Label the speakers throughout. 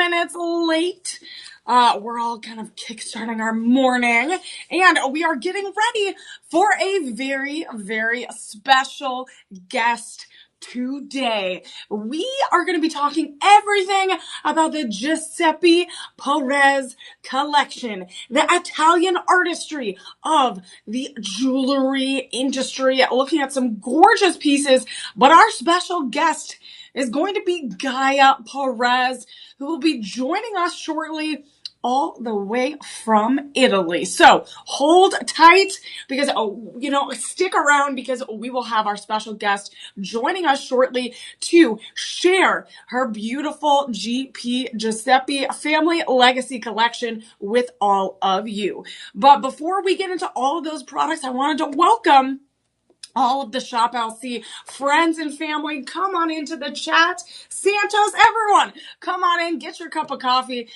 Speaker 1: minutes late. We're all kind of kickstarting our morning, and we are getting ready for a very, very special guest today. We are going to be talking everything about the Giuseppe Perez collection, the Italian artistry of the jewelry industry, looking at some gorgeous pieces. But our special guest is going to be Gaia Perez, who will be joining us shortly all the way from Italy. So hold tight because, stick around because we will have our special guest joining us shortly to share her beautiful Giuseppe family legacy collection with all of you. But before we get into all of those products, I wanted to welcome all of the Shop LC friends and family. Come on into the chat. Santos, everyone, come on in, get your cup of coffee,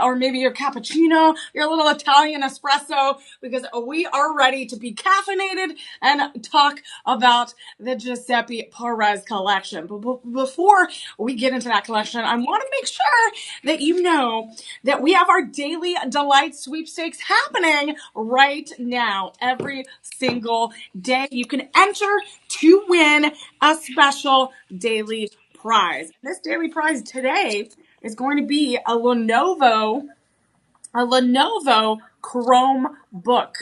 Speaker 1: or maybe your cappuccino, your little Italian espresso, because we are ready to be caffeinated and talk about the Giuseppe Perez collection. But before we get into that collection, I want to make sure that you know that we have our Daily Delight sweepstakes happening right now, every single day. You can enter to win a special daily prize. This daily prize today is going to be a Lenovo Chrome book.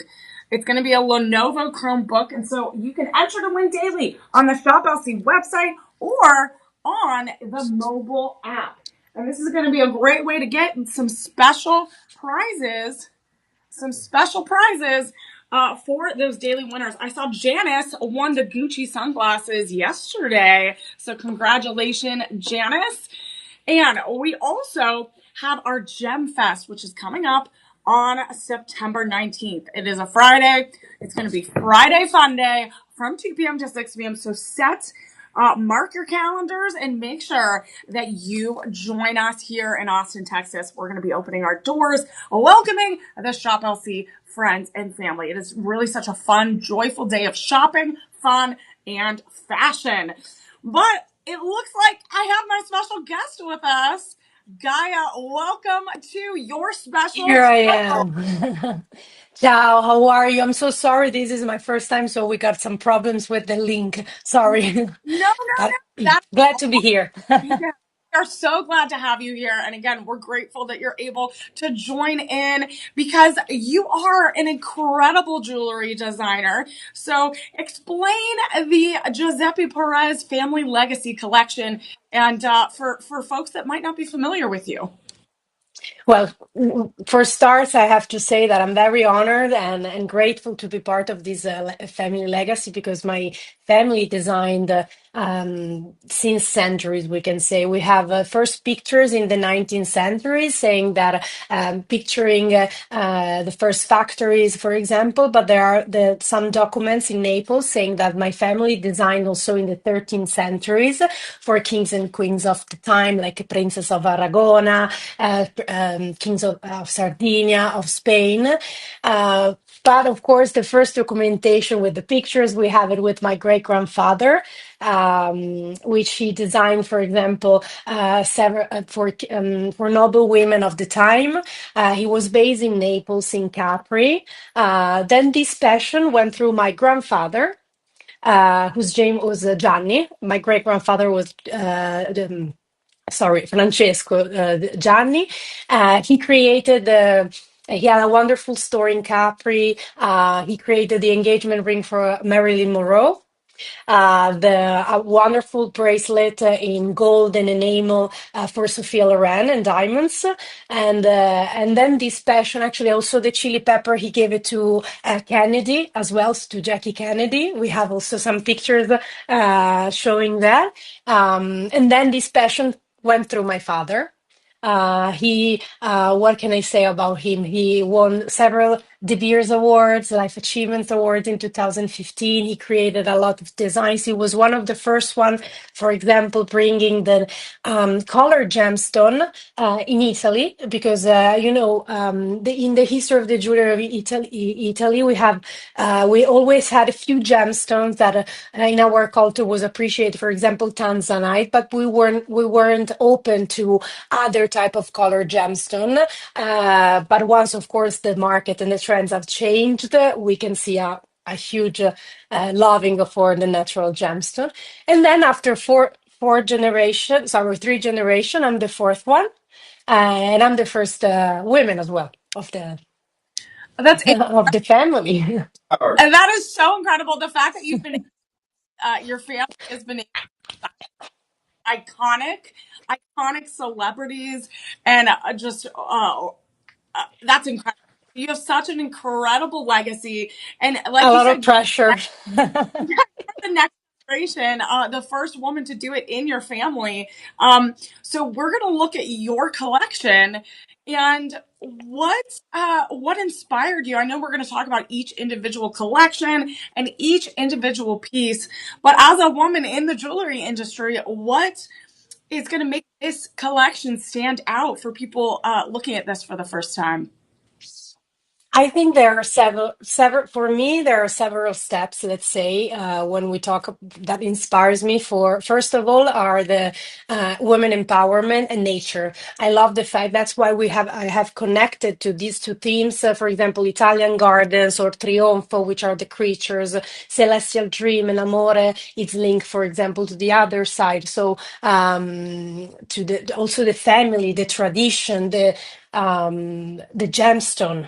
Speaker 1: It's going to be a Lenovo Chrome book, and so you can enter to win daily on the Shop LC website or on the mobile app. And this is going to be a great way to get some special prizes for those daily winners. I saw Janice won the Gucci sunglasses yesterday. So congratulations, Janice. And we also have our Gem Fest, which is coming up on September 19th. It is a Friday. It's going to be Friday Fun Day from 2 p.m. to 6 p.m. So mark your calendars and make sure that you join us here in Austin, Texas. We're going to be opening our doors, welcoming the Shop LC friends and family. It is really such a fun, joyful day of shopping, fun, and fashion. But it looks like I have my special guest with us. Gaia, welcome to your special.
Speaker 2: Here I am. Ciao, how are you? I'm so sorry. This is my first time, so we got some problems with the link. Sorry.
Speaker 1: No,
Speaker 2: But
Speaker 1: that's
Speaker 2: glad to be here.
Speaker 1: yeah. We are so glad to have you here. And again, we're grateful that you're able to join in because you are an incredible jewelry designer. So explain the Giuseppe Perez family legacy collection and for folks that might not be familiar with you.
Speaker 2: Well, for starts, I have to say that I'm very honored and grateful to be part of this family legacy because my family designed since centuries, we can say. We have first pictures in the 19th century saying that picturing the first factories, for example, but there are some documents in Naples saying that my family designed also in the 13th centuries for kings and queens of the time, like Princess of Aragona, kings of Sardinia, of Spain. But of course, the first documentation with the pictures, we have it with my great grandfather, which he designed, for example, several for noble women of the time. He was based in Naples, in Capri. Then this passion went through my grandfather, whose name was Gianni. My great grandfather was. Francesco Gianni. He created he had a wonderful store in Capri. He created the engagement ring for Marilyn Monroe. A wonderful bracelet in gold and enamel for Sophia Loren and diamonds, and then this passion, actually also the chili pepper, he gave it to Kennedy as well, to Jackie Kennedy. We have also some pictures showing that, and then this passion went through my father. What can I say about him? He won several De Beers Awards, Life Achievement Awards in 2015. He created a lot of designs. He was one of the first ones, for example, bringing the color gemstone in Italy, because in the history of the jewelry of Italy, we always had a few gemstones that in our culture was appreciated. For example, tanzanite, but we weren't open to other type of color gemstone. But once, of course, the market and the trends have changed, we can see a huge loving for the natural gemstone. And then after four generations, or three generation, I'm the fourth one, and I'm the first woman as well of the
Speaker 1: That's
Speaker 2: of the family.
Speaker 1: and that is so incredible. The fact that you've been your family has been iconic, iconic celebrities, and just that's incredible. You have such an incredible legacy, and
Speaker 2: A
Speaker 1: like you
Speaker 2: lot of
Speaker 1: said,
Speaker 2: pressure.
Speaker 1: the next generation, the first woman to do it in your family. So we're going to look at your collection and what inspired you. I know we're going to talk about each individual collection and each individual piece, but as a woman in the jewelry industry, what is going to make this collection stand out for people looking at this for the first time?
Speaker 2: I think there are several. For me, there are several steps. Let's say when we talk that inspires me. For first of all, are the women empowerment and nature. I love the fact that's why I have connected to these two themes. For example, Italian gardens or Trionfo, which are the creatures, celestial dream and amore. It's linked, for example, to the other side. So to the also the family, the tradition, the gemstone,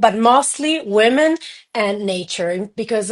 Speaker 2: but mostly women and nature, because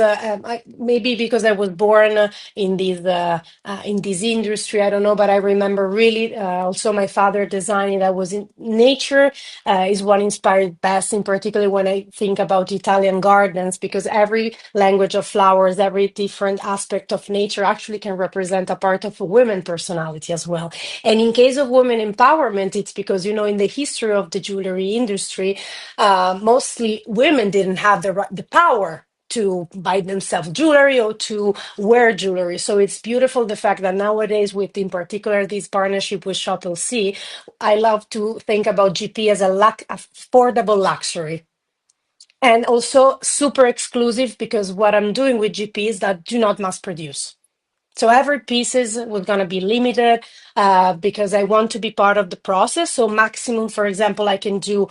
Speaker 2: maybe because I was born in this industry, I don't know, but I remember really also my father designing that was in nature is what inspired best, in particular when I think about Italian gardens, because every language of flowers, every different aspect of nature actually can represent a part of a women personality as well. And in case of women empowerment, it's because, in the history of the jewelry industry, mostly women didn't have the power to buy themselves jewelry or to wear jewelry. So it's beautiful the fact that nowadays, with in particular this partnership with Shuttle C, I love to think about GP as a affordable luxury. And also super exclusive, because what I'm doing with GP is that do not mass produce. So every piece is was going to be limited because I want to be part of the process. So maximum, for example, I can do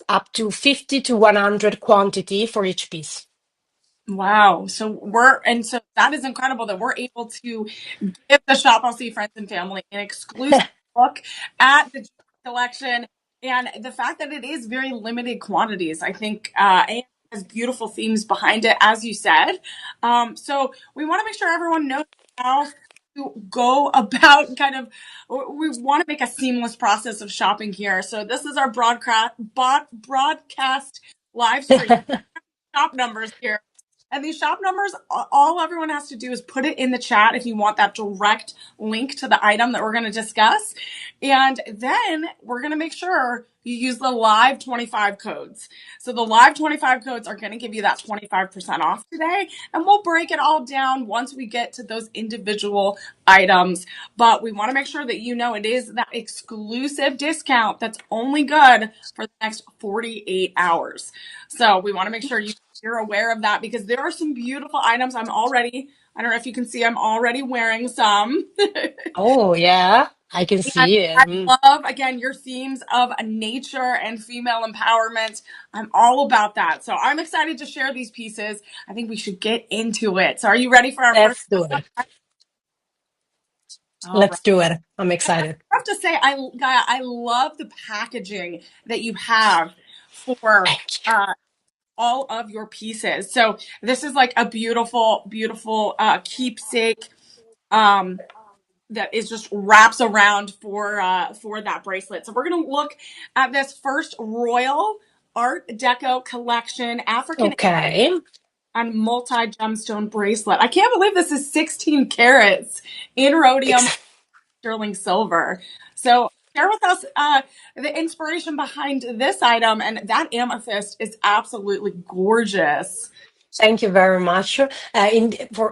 Speaker 2: up to 50 to 100 quantity for each piece.
Speaker 1: Wow. So that is incredible that we're able to give the Shop I'll See Friends and Family an exclusive look at the collection, and the fact that it is very limited quantities, I think, and has beautiful themes behind it, as you said. So we want to make sure everyone knows how to go about we want to make a seamless process of shopping here. So this is our broadcast live stream shop numbers here. And these shop numbers, all everyone has to do is put it in the chat if you want that direct link to the item that we're going to discuss. And then we're going to make sure you use the live 25 codes. So the live 25 codes are going to give you that 25% off today. And we'll break it all down once we get to those individual items. But we want to make sure that it is that exclusive discount that's only good for the next 48 hours. So we want to make sure you're aware of that, because there are some beautiful items. I don't know if you can see, I'm already wearing some.
Speaker 2: Oh, yeah, I can
Speaker 1: And
Speaker 2: see
Speaker 1: I
Speaker 2: it.
Speaker 1: love, again, your themes of nature and female empowerment. I'm all about that. So I'm excited to share these pieces. I think we should get into it. So are you ready for our first?
Speaker 2: Let's do it.
Speaker 1: All right.
Speaker 2: Let's do it. I'm
Speaker 1: And I
Speaker 2: excited.
Speaker 1: have to say, Gaia, I love the packaging that you have for
Speaker 2: Thank you.
Speaker 1: all of your pieces. So this is like a beautiful, beautiful keepsake that is just wraps around for that bracelet. So we're gonna look at this first Royal Art Deco Collection African
Speaker 2: Okay.
Speaker 1: and multi gemstone bracelet. I can't believe this is 16 carats in rhodium
Speaker 2: Ex-
Speaker 1: sterling silver. So share with us the inspiration behind this item. And that amethyst is absolutely gorgeous.
Speaker 2: Thank you very much.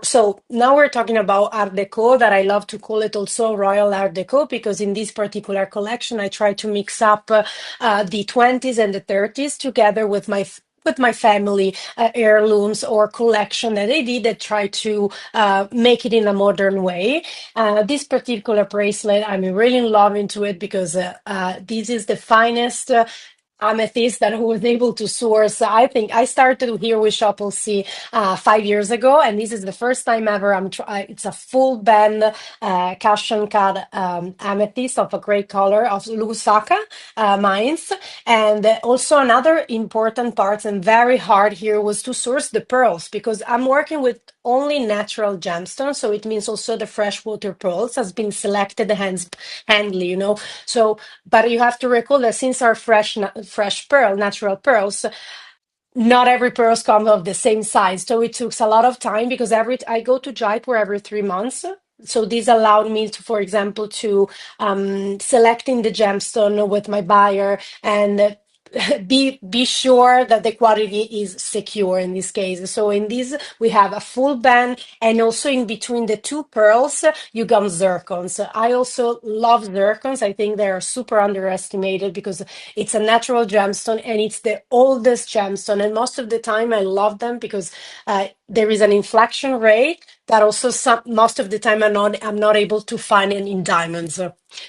Speaker 2: So now we're talking about Art Deco, that I love to call it also Royal Art Deco, because in this particular collection, I try to mix up the 20s and the 30s together with my family heirlooms or collection that I did, that try to make it in a modern way. This particular bracelet, I'm really in love into it because this is the finest amethyst that I was able to source. I think I started here with Shopple C 5 years ago, and this is the first time ever it's a full band cushion cut amethyst of a great color of Lusaka mines. And also another important part and very hard here was to source the pearls, because I'm working with only natural gemstones, so it means also the freshwater pearls has been selected handly, so, but you have to recall that since our fresh pearl, natural pearls, not every pearls come of the same size. So it took a lot of time, because I go to Jaipur every 3 months. So this allowed me to, for example, to selecting the gemstone with my buyer, and be sure that the quality is secure in this case. So in this we have a full band, and also in between the two pearls you got zircons. I also love zircons. I think they are super underestimated because it's a natural gemstone and it's the oldest gemstone, and most of the time I love them because there is an inflection rate that also most of the time I'm not able to find it in diamonds.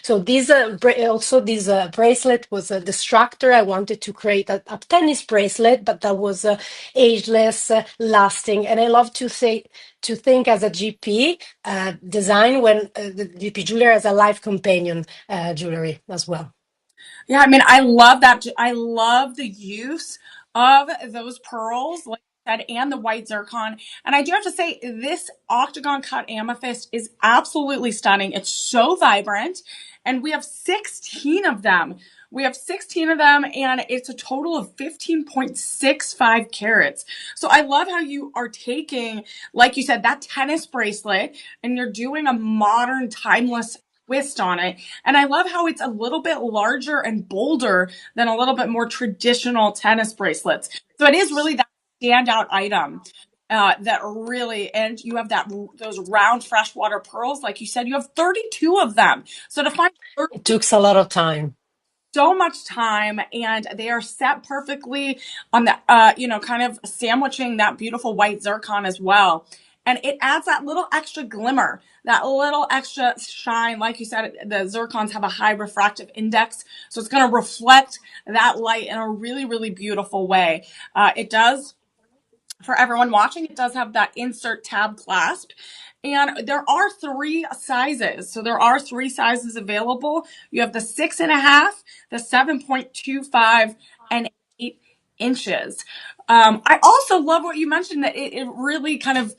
Speaker 2: So this bracelet was the structure. I wanted to create a tennis bracelet, but that was ageless, lasting. And I love to think as a GP design, when the GP jewelry as a life companion jewelry as well.
Speaker 1: Yeah, I mean, I love that. I love the use of those pearls, like you said, and the white zircon. And I do have to say, this octagon cut amethyst is absolutely stunning. It's so vibrant, and we have 16 of them. We have 16 of them, and it's a total of 15.65 carats. So I love how you are taking, like you said, that tennis bracelet, and you're doing a modern, timeless twist on it. And I love how it's a little bit larger and bolder than a little bit more traditional tennis bracelets. So it is really that standout item. That really, and you have those round freshwater pearls, like you said, you have 32 of them. So to find
Speaker 2: It took a lot of time.
Speaker 1: so much time, and they are set perfectly on the kind of sandwiching that beautiful white zircon as well, and it adds that little extra glimmer, that little extra shine. Like you said, the zircons have a high refractive index, so it's going to reflect that light in a really, really beautiful way. It does, for everyone watching, it does have that insert tab clasp. And there are three sizes. So there are three sizes available. You have the 6.5, the 7.25, and 8 inches. I also love what you mentioned, that it really kind of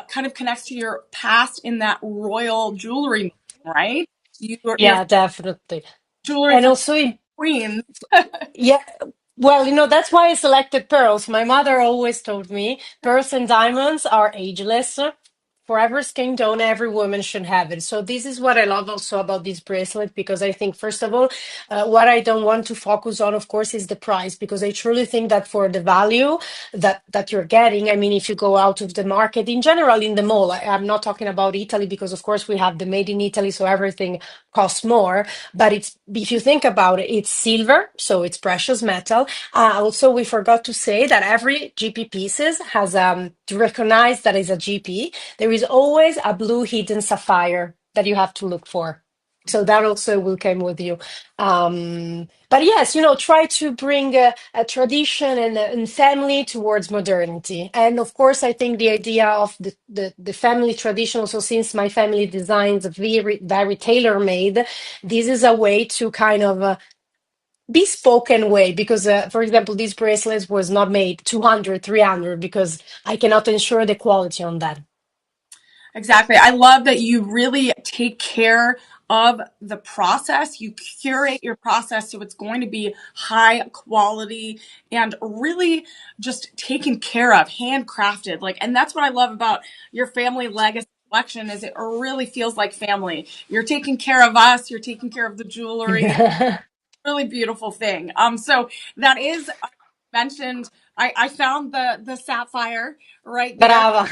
Speaker 1: kind of connects to your past in that royal jewelry, right? Your
Speaker 2: Yeah, definitely.
Speaker 1: jewelry
Speaker 2: And
Speaker 1: from
Speaker 2: also
Speaker 1: Queens.
Speaker 2: yeah, well, that's why I selected pearls. My mother always told me pearls and diamonds are ageless. Forever skin tone, every woman should have it. So this is what I love also about this bracelet, because I think, first of all, what I don't want to focus on, of course, is the price, because I truly think that for the value that you're getting, I mean, if you go out of the market in general in the mall, I'm not talking about Italy, because of course we have the made in Italy, so everything costs more. But if you think about it, it's silver, so it's precious metal. Also, we forgot to say that every GP pieces has to recognize that is a GP. There is always a blue hidden sapphire that you have to look for. So that also will come with you. But yes, try to bring a tradition and family towards modernity. And of course, I think the idea of the family tradition, also since my family designs very, very tailor-made, this is a way to kind of bespoken way, because for example, these bracelets was not made 200, 300, because I cannot ensure the quality on that.
Speaker 1: Exactly. I love that you really take care of the process. You curate your process so it's going to be high quality and really just taken care of, handcrafted. And that's what I love about your family legacy collection is it really feels like family. You're taking care of us. You're taking care of the jewelry. Really beautiful thing. So that is mentioned. I found the sapphire right there
Speaker 2: Brava.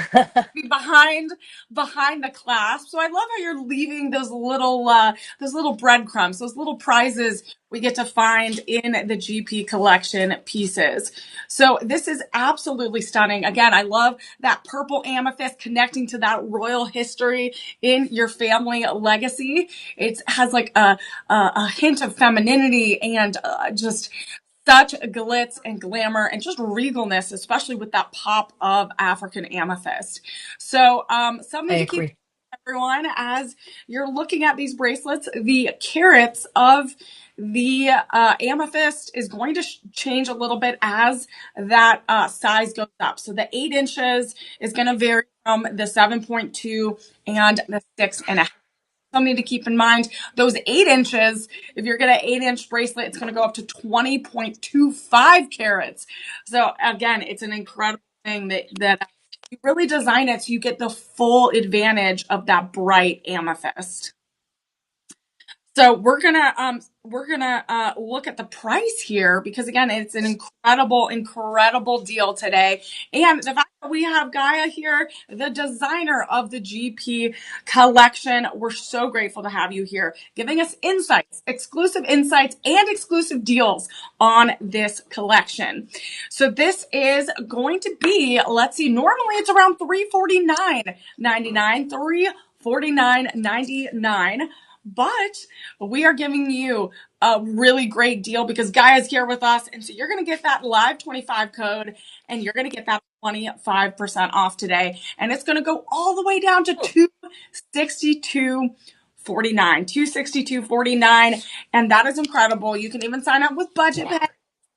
Speaker 1: behind the clasp. So I love how you're leaving those little breadcrumbs, those little prizes we get to find in the GP collection pieces. So this is absolutely stunning. Again, I love that purple amethyst connecting to that royal history in your family legacy. It has like a hint of femininity and just such glitz and glamour and just regalness, especially with that pop of African amethyst. So,
Speaker 2: I
Speaker 1: something to keep
Speaker 2: agree.
Speaker 1: everyone as you're looking at these bracelets, the carats of the amethyst is going to change a little bit as that size goes up. So the 8 inches is going to vary from the 7.2 and the 6.5. Something to keep in mind. Those 8 inches, if you're getting an 8 inch bracelet, it's going to go up to 20.25 carats. So again, it's an incredible thing that you really design it so you get the full advantage of that bright amethyst. So we're gonna look at the price here because again, it's an incredible deal today. And the fact that we have Gaia here, the designer of the GP collection, we're so grateful to have you here, giving us exclusive insights, and exclusive deals on this collection. So this is going to be, let's see, normally it's around $349.99, $349.99. But we are giving you a really great deal because Gaia's here with us. And so you're going to get that live 25 code and you're going to get that 25% off today. And it's going to go all the way down to 262.49, 262.49. And that is incredible. You can even sign up with Budget Pay.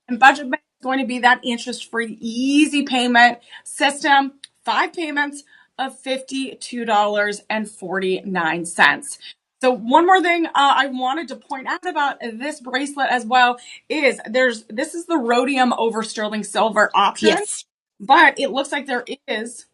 Speaker 1: And Budget Pay is going to be that interest-free, easy payment system. 5 payments of $52.49. So one more thing I wanted to point out about this bracelet as well is this is the rhodium over sterling silver option,
Speaker 2: Yes.
Speaker 1: but it looks like there is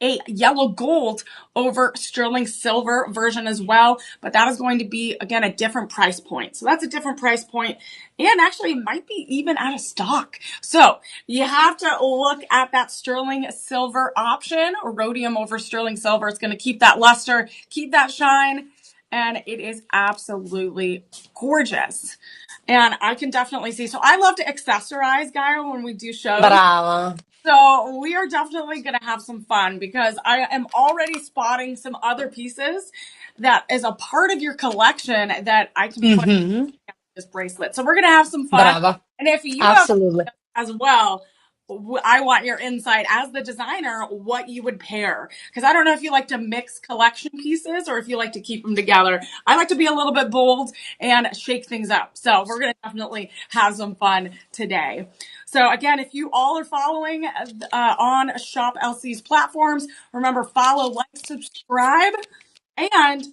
Speaker 1: a yellow gold over sterling silver version as well, but that is going to be again a different price point. So that's a different price point and actually might be even out of stock. So you have to look at that sterling silver option or rhodium over sterling silver. It's going to keep that luster, keep that shine, and it is absolutely gorgeous. And I can definitely see. So I love to accessorize, Gaia, when we do shows.
Speaker 2: Brava.
Speaker 1: So we are definitely going to have some fun because I am already spotting some other pieces that is a part of your collection that I can put
Speaker 2: Hmm.
Speaker 1: in this bracelet. So we're going to have some fun.
Speaker 2: Brava.
Speaker 1: And if you have
Speaker 2: Absolutely.
Speaker 1: as well, I want your insight as the designer, what you would pair. Because I don't know if you like to mix collection pieces or if you like to keep them together. I like to be a little bit bold and shake things up. So we're going to definitely have some fun today. So again, if you all are following on Shop LC's platforms, remember follow, like, subscribe, and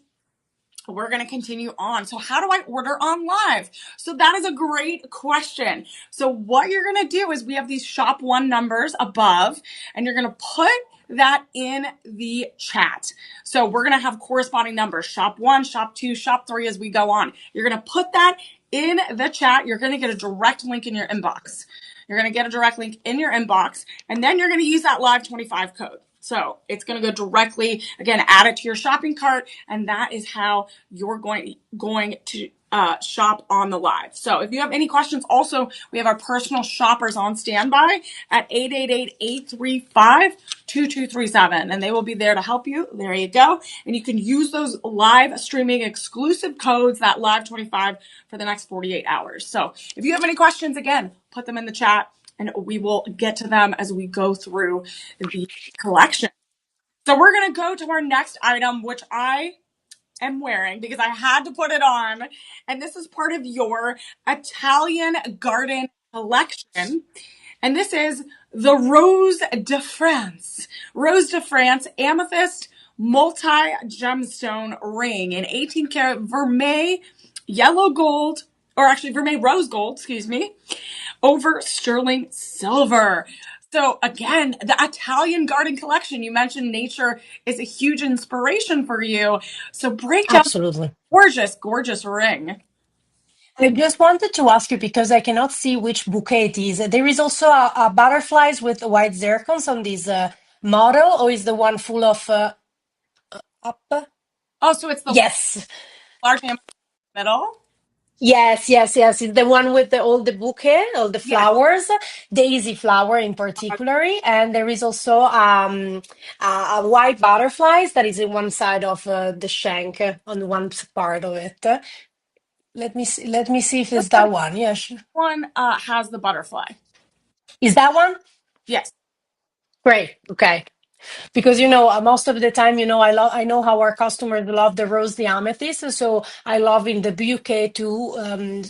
Speaker 1: we're going to continue on. So how do I order on live? So that is a great question. So what you're going to do is we have these shop one numbers above and you're going to put that in the chat. So we're going to have corresponding numbers, shop one, shop two, shop three as we go on. You're going to put that in the chat. You're going to get a direct link in your inbox. You're going to get a direct link in your inbox and then you're going to use that live 25 code. So it's going to go directly, again, add it to your shopping cart, and that is how you're going to shop on the live. So if you have any questions, also, we have our personal shoppers on standby at 888-835-2237, and they will be there to help you. There you go. And you can use those live streaming exclusive codes, that live 25, for the next 48 hours. So if you have any questions, again, put them in the chat and we will get to them as we go through the collection. So we're going to go to our next item, which I am wearing because I had to put it on. And this is part of your Italian garden collection. And this is the Rose de France. Rose de France Amethyst multi-gemstone ring in 18 karat vermeil yellow gold, or actually vermeil rose gold, excuse me, over sterling silver. So again, the Italian garden collection, you mentioned nature is a huge inspiration for you. So break down the
Speaker 2: Absolutely.
Speaker 1: gorgeous, gorgeous ring.
Speaker 2: I just wanted to ask you because I cannot see which bouquet it is. There is also a butterflies with white zircons on this model, or is the one full of up?
Speaker 1: Oh, so it's the
Speaker 2: Yes.
Speaker 1: large am in the middle?
Speaker 2: Yes, yes, yes. It's the one with all the bouquet, all the
Speaker 1: Yes.
Speaker 2: flowers, daisy flower in particular, and there is also a white butterflies that is in one side of the shank on one part of it. Let me see. Let me see if it's
Speaker 1: Looks like
Speaker 2: that one. Yes,
Speaker 1: one has the butterfly.
Speaker 2: is that one?
Speaker 1: Yes.
Speaker 2: Great. Okay. Because most of the time I know how our customers love the rose, the amethyst, so I love in the bouquet too.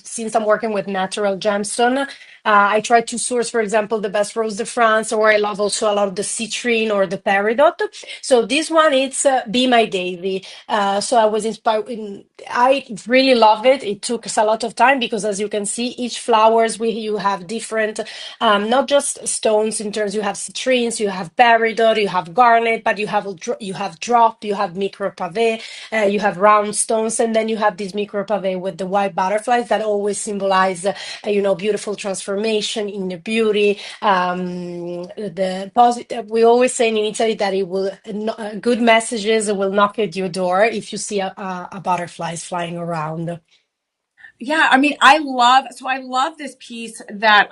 Speaker 2: Since I'm working with natural gemstone, I try to source, for example, the best rose de France, or I love also a lot of the citrine or the peridot. So this one, it's Be My Daisy. So I was inspired. I really love it. It took us a lot of time because, as you can see, each flowers you have different, not just stones in terms. You have citrines, you have peridot, you have garnet, but you have drop, you have micro pave, you have round stones, and then you have this micro pave with the white butterflies that always symbolize, beautiful transformation, inner beauty. The positive. We always say in Italy that it will good messages will knock at your door if you see a butterflies flying around.
Speaker 1: Yeah, I mean, I love this piece that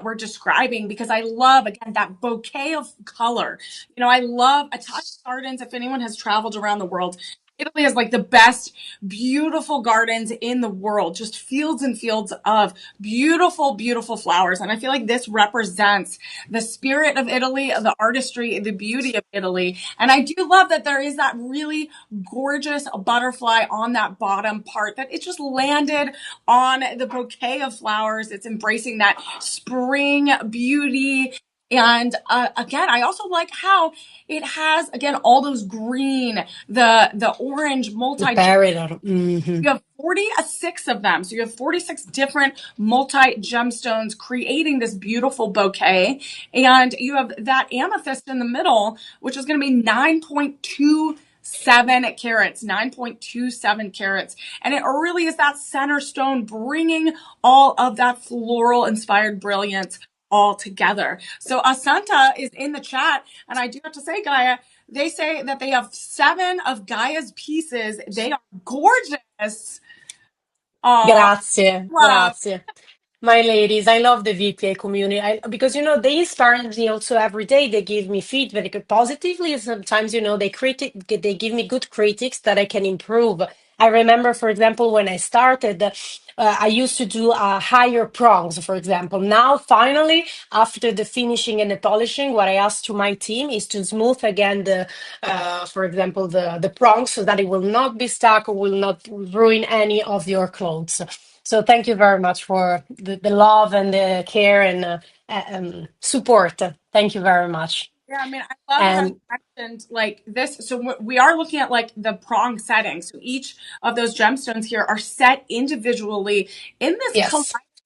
Speaker 1: we're describing because I love again that bouquet of color. I love Italian gardens. If anyone has traveled around the world, Italy has like the best beautiful gardens in the world, just fields and fields of beautiful, beautiful flowers. And I feel like this represents the spirit of Italy, the artistry, the beauty of Italy. And I do love that there is that really gorgeous butterfly on that bottom part that it just landed on the bouquet of flowers. It's embracing that spring beauty. And again, I also like how it has again all those green, the orange
Speaker 2: The
Speaker 1: multi.
Speaker 2: peridot. Hmm.
Speaker 1: You have 46 of them. So you have 46 different multi gemstones creating this beautiful bouquet. And you have that amethyst in the middle, which is going to be 9.27 carats, 9.27 carats. And it really is that center stone bringing all of that floral inspired brilliance all together. So Asanta is in the chat. And I do have to say, Gaia, they say that they have 7 of Gaia's pieces. They are gorgeous. Aw,
Speaker 2: Grazie,
Speaker 1: love.
Speaker 2: grazie. My ladies, I love the VPA community because they inspire me also every day. They give me feedback positively. And sometimes they give me good critics that I can improve. I remember, for example, when I started, I used to do higher prongs, for example. Now, finally, after the finishing and the polishing, what I ask to my team is to smooth again for example, the prongs so that it will not be stuck or will not ruin any of your clothes. So thank you very much for the love and the care and support. Thank you very much.
Speaker 1: Yeah, I mean, I love how you
Speaker 2: And
Speaker 1: mentioned like this. So we are looking at like the prong setting. So each of those gemstones here are set individually in this
Speaker 2: yes,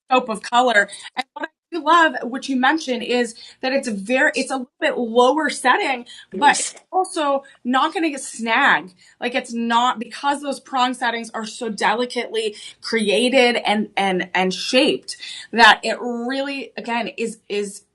Speaker 1: kaleidoscope of color. And what I do love, what you mentioned, is that it's a little bit lower setting, but it's
Speaker 2: yes.
Speaker 1: also not going to get snagged. Like it's not because those prong settings are so delicately created and shaped that it really again is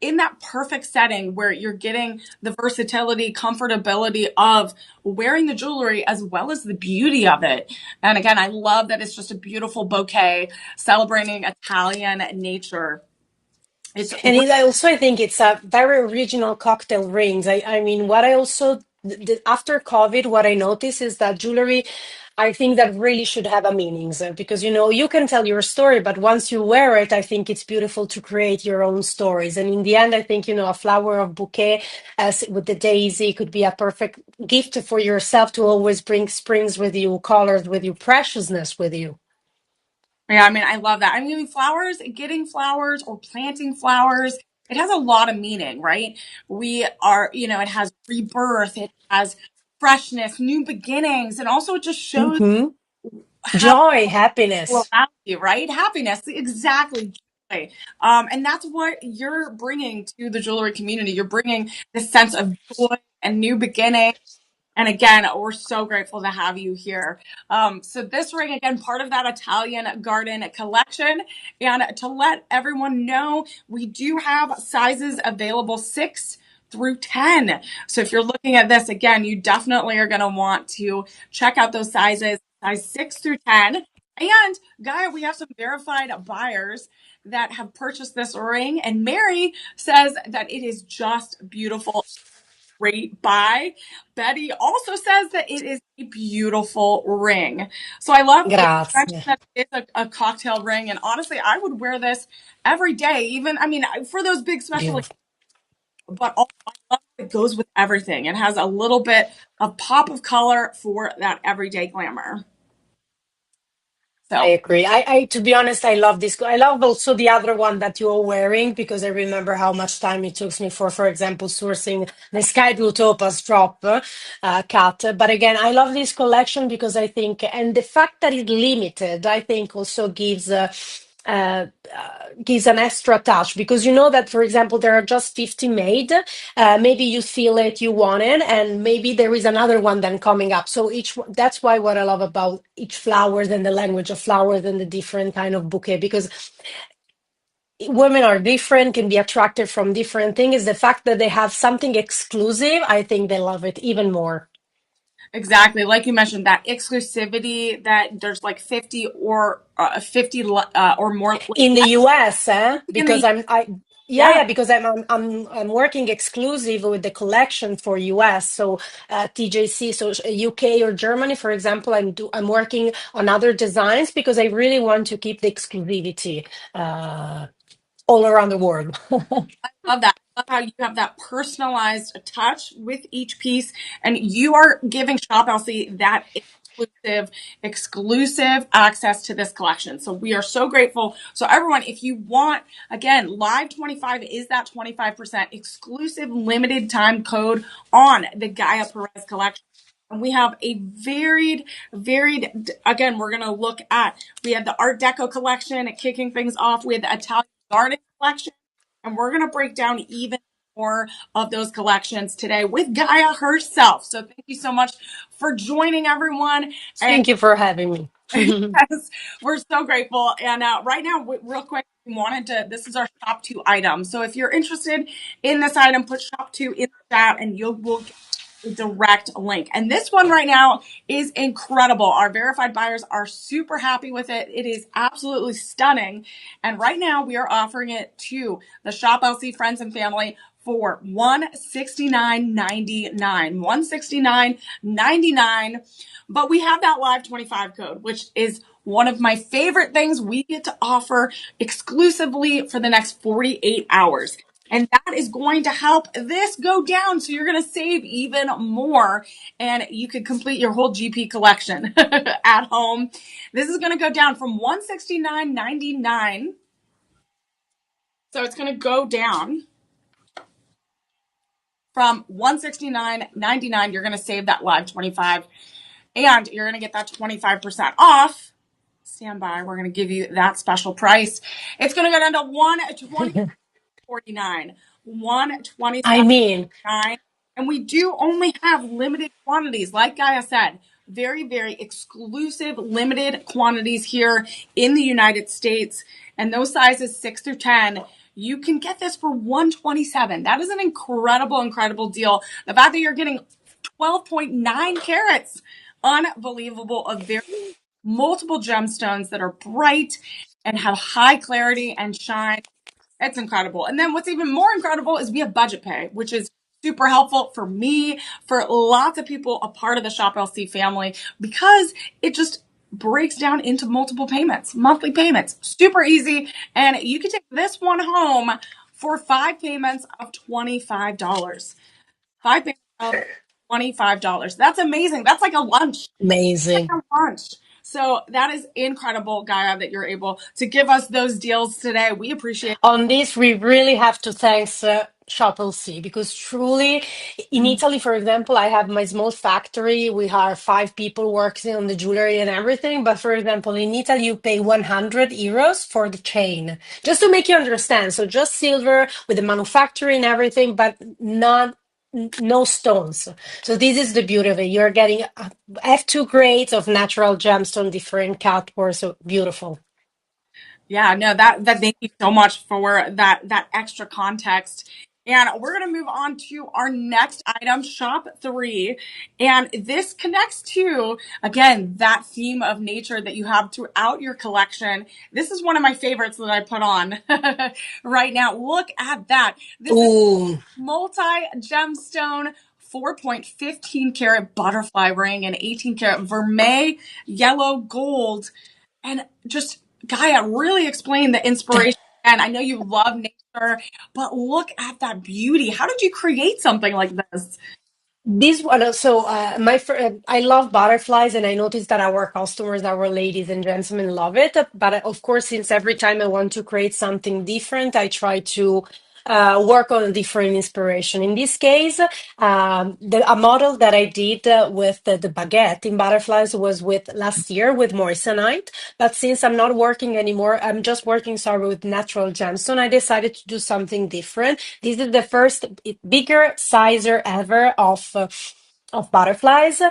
Speaker 1: in that perfect setting where you're getting the versatility, comfortability of wearing the jewelry as well as the beauty of it. And again, I love that it's just a beautiful bouquet celebrating Italian nature. It's
Speaker 2: And I think it's a very original cocktail rings. I mean, what I also, after COVID, what I notice is that jewelry, I think that really should have a meaning. So, because, you can tell your story, but once you wear it, I think it's beautiful to create your own stories. And in the end, I think, a flower of bouquet as with the daisy could be a perfect gift for yourself to always bring springs with you, colors with you, preciousness with you.
Speaker 1: Yeah, I mean, I love that. I mean, flowers, getting flowers or planting flowers, it has a lot of meaning, right? It has rebirth, it has freshness, new beginnings, and also it just shows
Speaker 2: Hmm.
Speaker 1: how
Speaker 2: Joy,
Speaker 1: all
Speaker 2: happiness.
Speaker 1: around you, right? Happiness, exactly. And that's what you're bringing to the jewelry community. You're bringing this sense of joy and new beginning. And again, we're so grateful to have you here. So this ring, again, part of that Italian garden collection. And to let everyone know, we do have sizes available 6 through 10. So if you're looking at this, again, you definitely are going to want to check out those sizes, size 6 through 10. And Gaia, we have some verified buyers that have purchased this ring. And Mary says that it is just beautiful. Great buy. Betty also says that it is a beautiful ring. So I love it. You mentioned
Speaker 2: Grazie.
Speaker 1: that it's a cocktail ring, and honestly, I would wear this every day. Even, I mean, for those big special,
Speaker 2: Beautiful.
Speaker 1: but also, I love how it goes with everything. It has a little bit of pop of color for that everyday glamour.
Speaker 2: I
Speaker 1: So
Speaker 2: agree. To be honest, I love this. I love also the other one that you're wearing because I remember how much time it took me for example, sourcing the Sky Blue Topaz drop cut. But again, I love this collection because I think, and the fact that it's limited, I think also uh, gives an extra touch because you know that, for example, there are just 50 made. Maybe you feel it, you want it, and maybe there is another one then coming up. So that's why what I love about each flowers and the language of flowers and the different kind of bouquet because women are different, can be attracted from different things. Is the fact that they have something exclusive, I think they love it even more.
Speaker 1: exactly, like you mentioned, that exclusivity that there's like 50 or 50 or more
Speaker 2: In the US,
Speaker 1: in the
Speaker 2: because
Speaker 1: yeah.
Speaker 2: because I'm working exclusive with the collection for US. So TJC, so UK or Germany, for example, I'm working on other designs because I really want to keep the exclusivity uh, all around the world.
Speaker 1: Love that. I love how you have that personalized touch with each piece, and you are giving Shop LC that exclusive access to this collection. So we are so grateful. So everyone, if you want, again, Live 25 is that 25% exclusive limited time code on the Gaia Perez collection. And we have a varied, again, we're going to look at, we have the Art Deco collection, kicking things off with the Italian Garden collection. And we're going to break down even more of those collections today with Gaia herself. So thank you so much for joining everyone. And
Speaker 2: Thank you for having me.
Speaker 1: yes, we're so grateful. And right now, real quick, we wanted to, this is our shop two item. So if you're interested in this item, put shop two in the chat and will get a direct link. And this one right now is incredible. Our verified buyers are super happy with it. It is absolutely stunning. And right now we are offering it to the Shop LC friends and family for $169.99. $169.99. But we have that live 25 code, which is one of my favorite things we get to offer exclusively for the next 48 hours. And that is going to help this go down. So you're going to save even more and you could complete your whole GP collection at home. This is going to go down from $169.99. So it's going to go down from $169.99. You're going to save that live 25 and you're going to get that 25% off. Stand by. We're going to give you that special price. It's going to go down to 120.49.
Speaker 2: I
Speaker 1: 127.
Speaker 2: mean,
Speaker 1: And we do only have limited quantities. Like Gaia said, very exclusive limited quantities here in the United States. And those sizes 6 through 10, you can get this for 127. That is an incredible deal. The fact that you're getting 12.9 carats, unbelievable, of very multiple gemstones that are bright and have high clarity and shine. It's incredible. And then what's even more incredible is we have budget pay, which is super helpful for me, for lots of people, a part of the Shop LC family, because it just breaks down into multiple payments, monthly payments, super easy. And you can take this one home for 5 payments of $25. 5 payments of $25. That's amazing. That's like a lunch. Like
Speaker 2: amazing.
Speaker 1: a lunch. So that is incredible, Gaia, that you're able to give us those deals today. We appreciate it.
Speaker 2: On this, we really have to thanks shop will see, because truly in Italy, for example, I have my small factory. We are 5 people working on the jewelry and everything. But for example, in Italy, you pay 100 euros for the chain, just to make you understand. So just silver with the manufacturing and everything, but not no stones. So this is the beauty of it. You're getting F2 grades of natural gemstone, different cut work. So beautiful.
Speaker 1: Yeah, no, that thank you so much for that extra context. And we're gonna move on to our next item, shop three. And this connects to, again, that theme of nature that you have throughout your collection. This is one of my favorites that I put on right now. Look at that. This is
Speaker 2: Ooh.
Speaker 1: multi gemstone 4.15 karat butterfly ring and 18 karat vermeil yellow gold, and just Gaia really explained the inspiration. And I know you love nature, but look at that beauty. How did you create something like this?
Speaker 2: This one also, I love butterflies, and I noticed that our customers, our ladies and gentlemen, love it. But of course, since every time I want to create something different, I try to work on a different inspiration. In this case, a model that I did with the baguette in butterflies was with last year with moissanite. But since I'm not working anymore, I'm just working, sorry, with natural gemstone. I decided to do something different. This is the first bigger sizer ever of butterflies.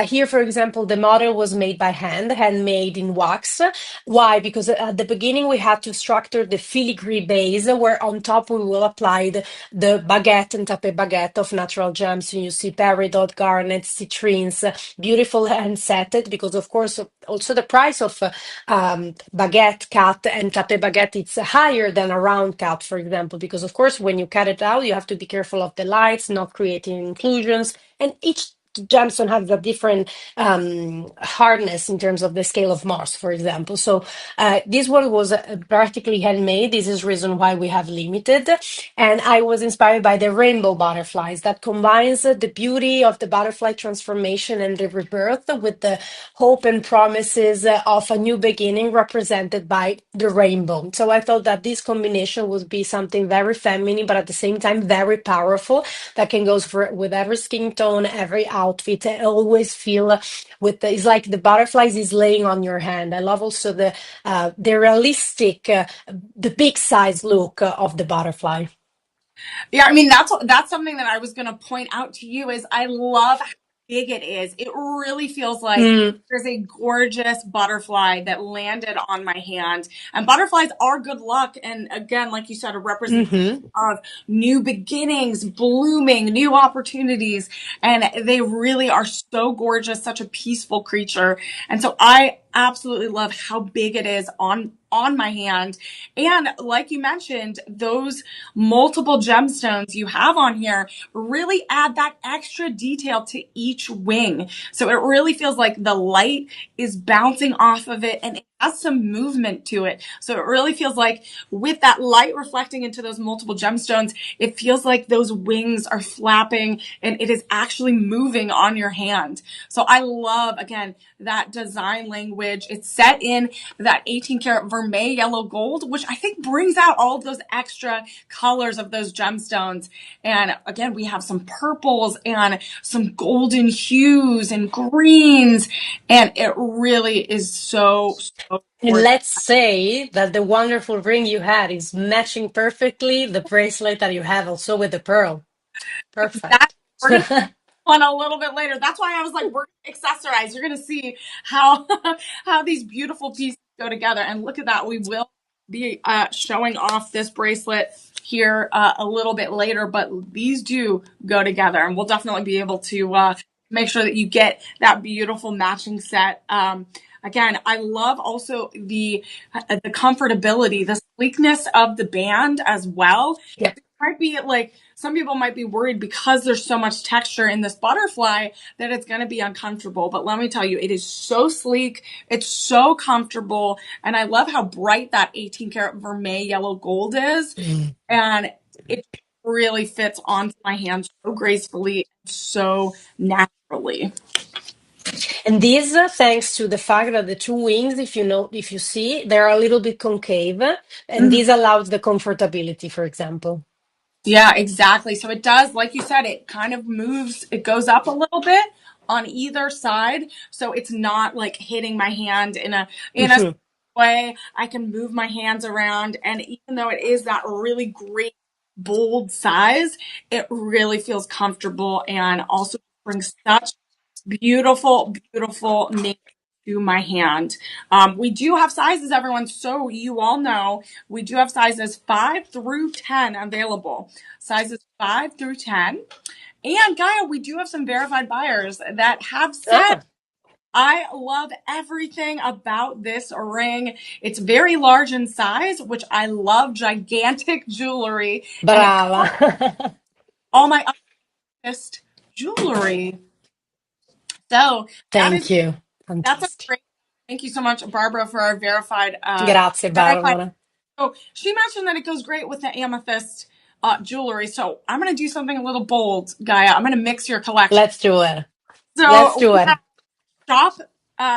Speaker 2: Here, for example, the model was made by hand, handmade in wax. Why? Because at the beginning we had to structure the filigree base, where on top we will apply the baguette and tape baguette of natural gems. So you see peridot, garnet, citrines, beautiful hand setted. Because of course, also the price of baguette cut and tape baguette, it's higher than a round cut, for example. Because of course, when you cut it out, you have to be careful of the lights, not creating inclusions, and each gemstone has a different hardness in terms of the scale of Mars, for example. So this one was practically handmade. This is reason why we have limited. And I was inspired by the rainbow butterflies that combines the beauty of the butterfly transformation and the rebirth with the hope and promises of a new beginning represented by the rainbow. So I thought that this combination would be something very feminine, but at the same time very powerful, that can go for with every skin tone, every outfit. I always feel it's like the butterflies is laying on your hand. I love also the realistic, the big size look of the butterfly.
Speaker 1: Yeah, I mean that's something that I was going to point out to you is I love how big it is. It really feels like
Speaker 2: Mm,
Speaker 1: there's a gorgeous butterfly that landed on my hand. And butterflies are good luck, and again, like you said, a representation
Speaker 2: hmm.
Speaker 1: of new beginnings, blooming, new opportunities, and they really are so gorgeous, such a peaceful creature. And so I absolutely love how big it is on my hand. And like you mentioned, those multiple gemstones you have on here really add that extra detail to each wing. So it really feels like the light is bouncing off of it and it has some movement to it. So it really feels like with that light reflecting into those multiple gemstones, it feels like those wings are flapping and it is actually moving on your hand. So I love, again, that design language. It's set in that 18 karat vermeil yellow gold, which I think brings out all of those extra colors of those gemstones. And again, we have some purples and some golden hues and greens. And it really is so
Speaker 2: And
Speaker 1: gorgeous.
Speaker 2: let's say that the wonderful ring you had is matching perfectly the bracelet that you have also with the pearl.
Speaker 1: That
Speaker 2: Perfect.
Speaker 1: we're gonna on a little bit later. That's why I was like, we're gonna accessorize. You're gonna see how how these beautiful pieces go together. And look at that. We will be showing off this bracelet here a little bit later, but these do go together, and we'll definitely be able to make sure that you get that beautiful matching set. Again, I love also the comfortability, the sleekness of the band as well.
Speaker 2: Yeah.
Speaker 1: Might be like some people might be worried because there's so much texture in this butterfly that it's going to be uncomfortable. But let me tell you, it is so sleek. It's so comfortable. And I love how bright that 18 karat vermeil yellow gold is.
Speaker 2: Mm.
Speaker 1: And it really fits onto my hand so gracefully, so naturally.
Speaker 2: And this, thanks to the fact that the two wings, if you see, they're a little bit concave, and
Speaker 1: Mhm.
Speaker 2: this allows the comfortability, for example.
Speaker 1: Yeah, exactly. So it does, like you said, it kind of moves, it goes up a little bit on either side. So it's not like hitting my hand in a
Speaker 2: Mhm.
Speaker 1: way. I can move my hands around. And even though it is that really great bold size, it really feels comfortable and also brings such beautiful, beautiful nature to my hand. We do have sizes, everyone, so you all know we do have sizes 5 through 10 available. Sizes 5 through 10. And Gaia, we do have some verified buyers that have said,
Speaker 2: Ah,
Speaker 1: I love everything about this ring. It's very large in size, which I love, gigantic jewelry, and it
Speaker 2: brava.
Speaker 1: covers all my artist jewelry. So that is
Speaker 2: Thank you.
Speaker 1: that's a
Speaker 2: Fantastic.
Speaker 1: great. Thank you so much, Barbara, for our
Speaker 2: Grazie,
Speaker 1: verified.
Speaker 2: Barbara.
Speaker 1: So she mentioned that it goes great with the amethyst jewelry. So I'm going to do something a little bold, Gaia. I'm going to mix your collection.
Speaker 2: Let's do it. Let's
Speaker 1: So
Speaker 2: do
Speaker 1: we
Speaker 2: it.
Speaker 1: have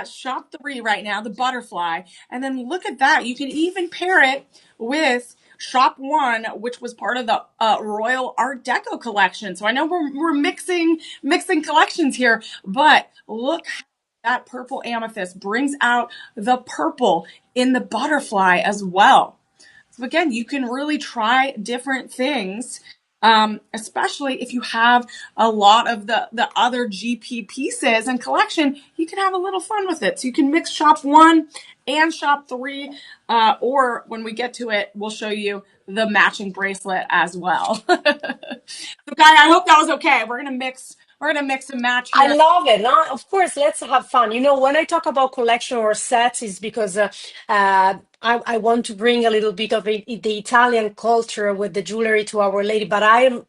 Speaker 1: shop three right now, the butterfly, and then look at that. You can even pair it with shop one, which was part of the Royal Art Deco collection. So I know we're mixing collections here, but look how that purple amethyst brings out the purple in the butterfly as well. So again, you can really try different things, especially if you have a lot of the other GP pieces and collection. You can have a little fun with it. So you can mix shop one and shop three, or when we get to it, we'll show you the matching bracelet as well. So, Guy, I hope that was okay. We're gonna mix. We're gonna mix and match
Speaker 2: I
Speaker 1: here.
Speaker 2: love it. No, of course, let's have fun. You know, when I talk about collection or sets, is because I want to bring a little bit of the Italian culture with the jewelry to Our Lady. But I'm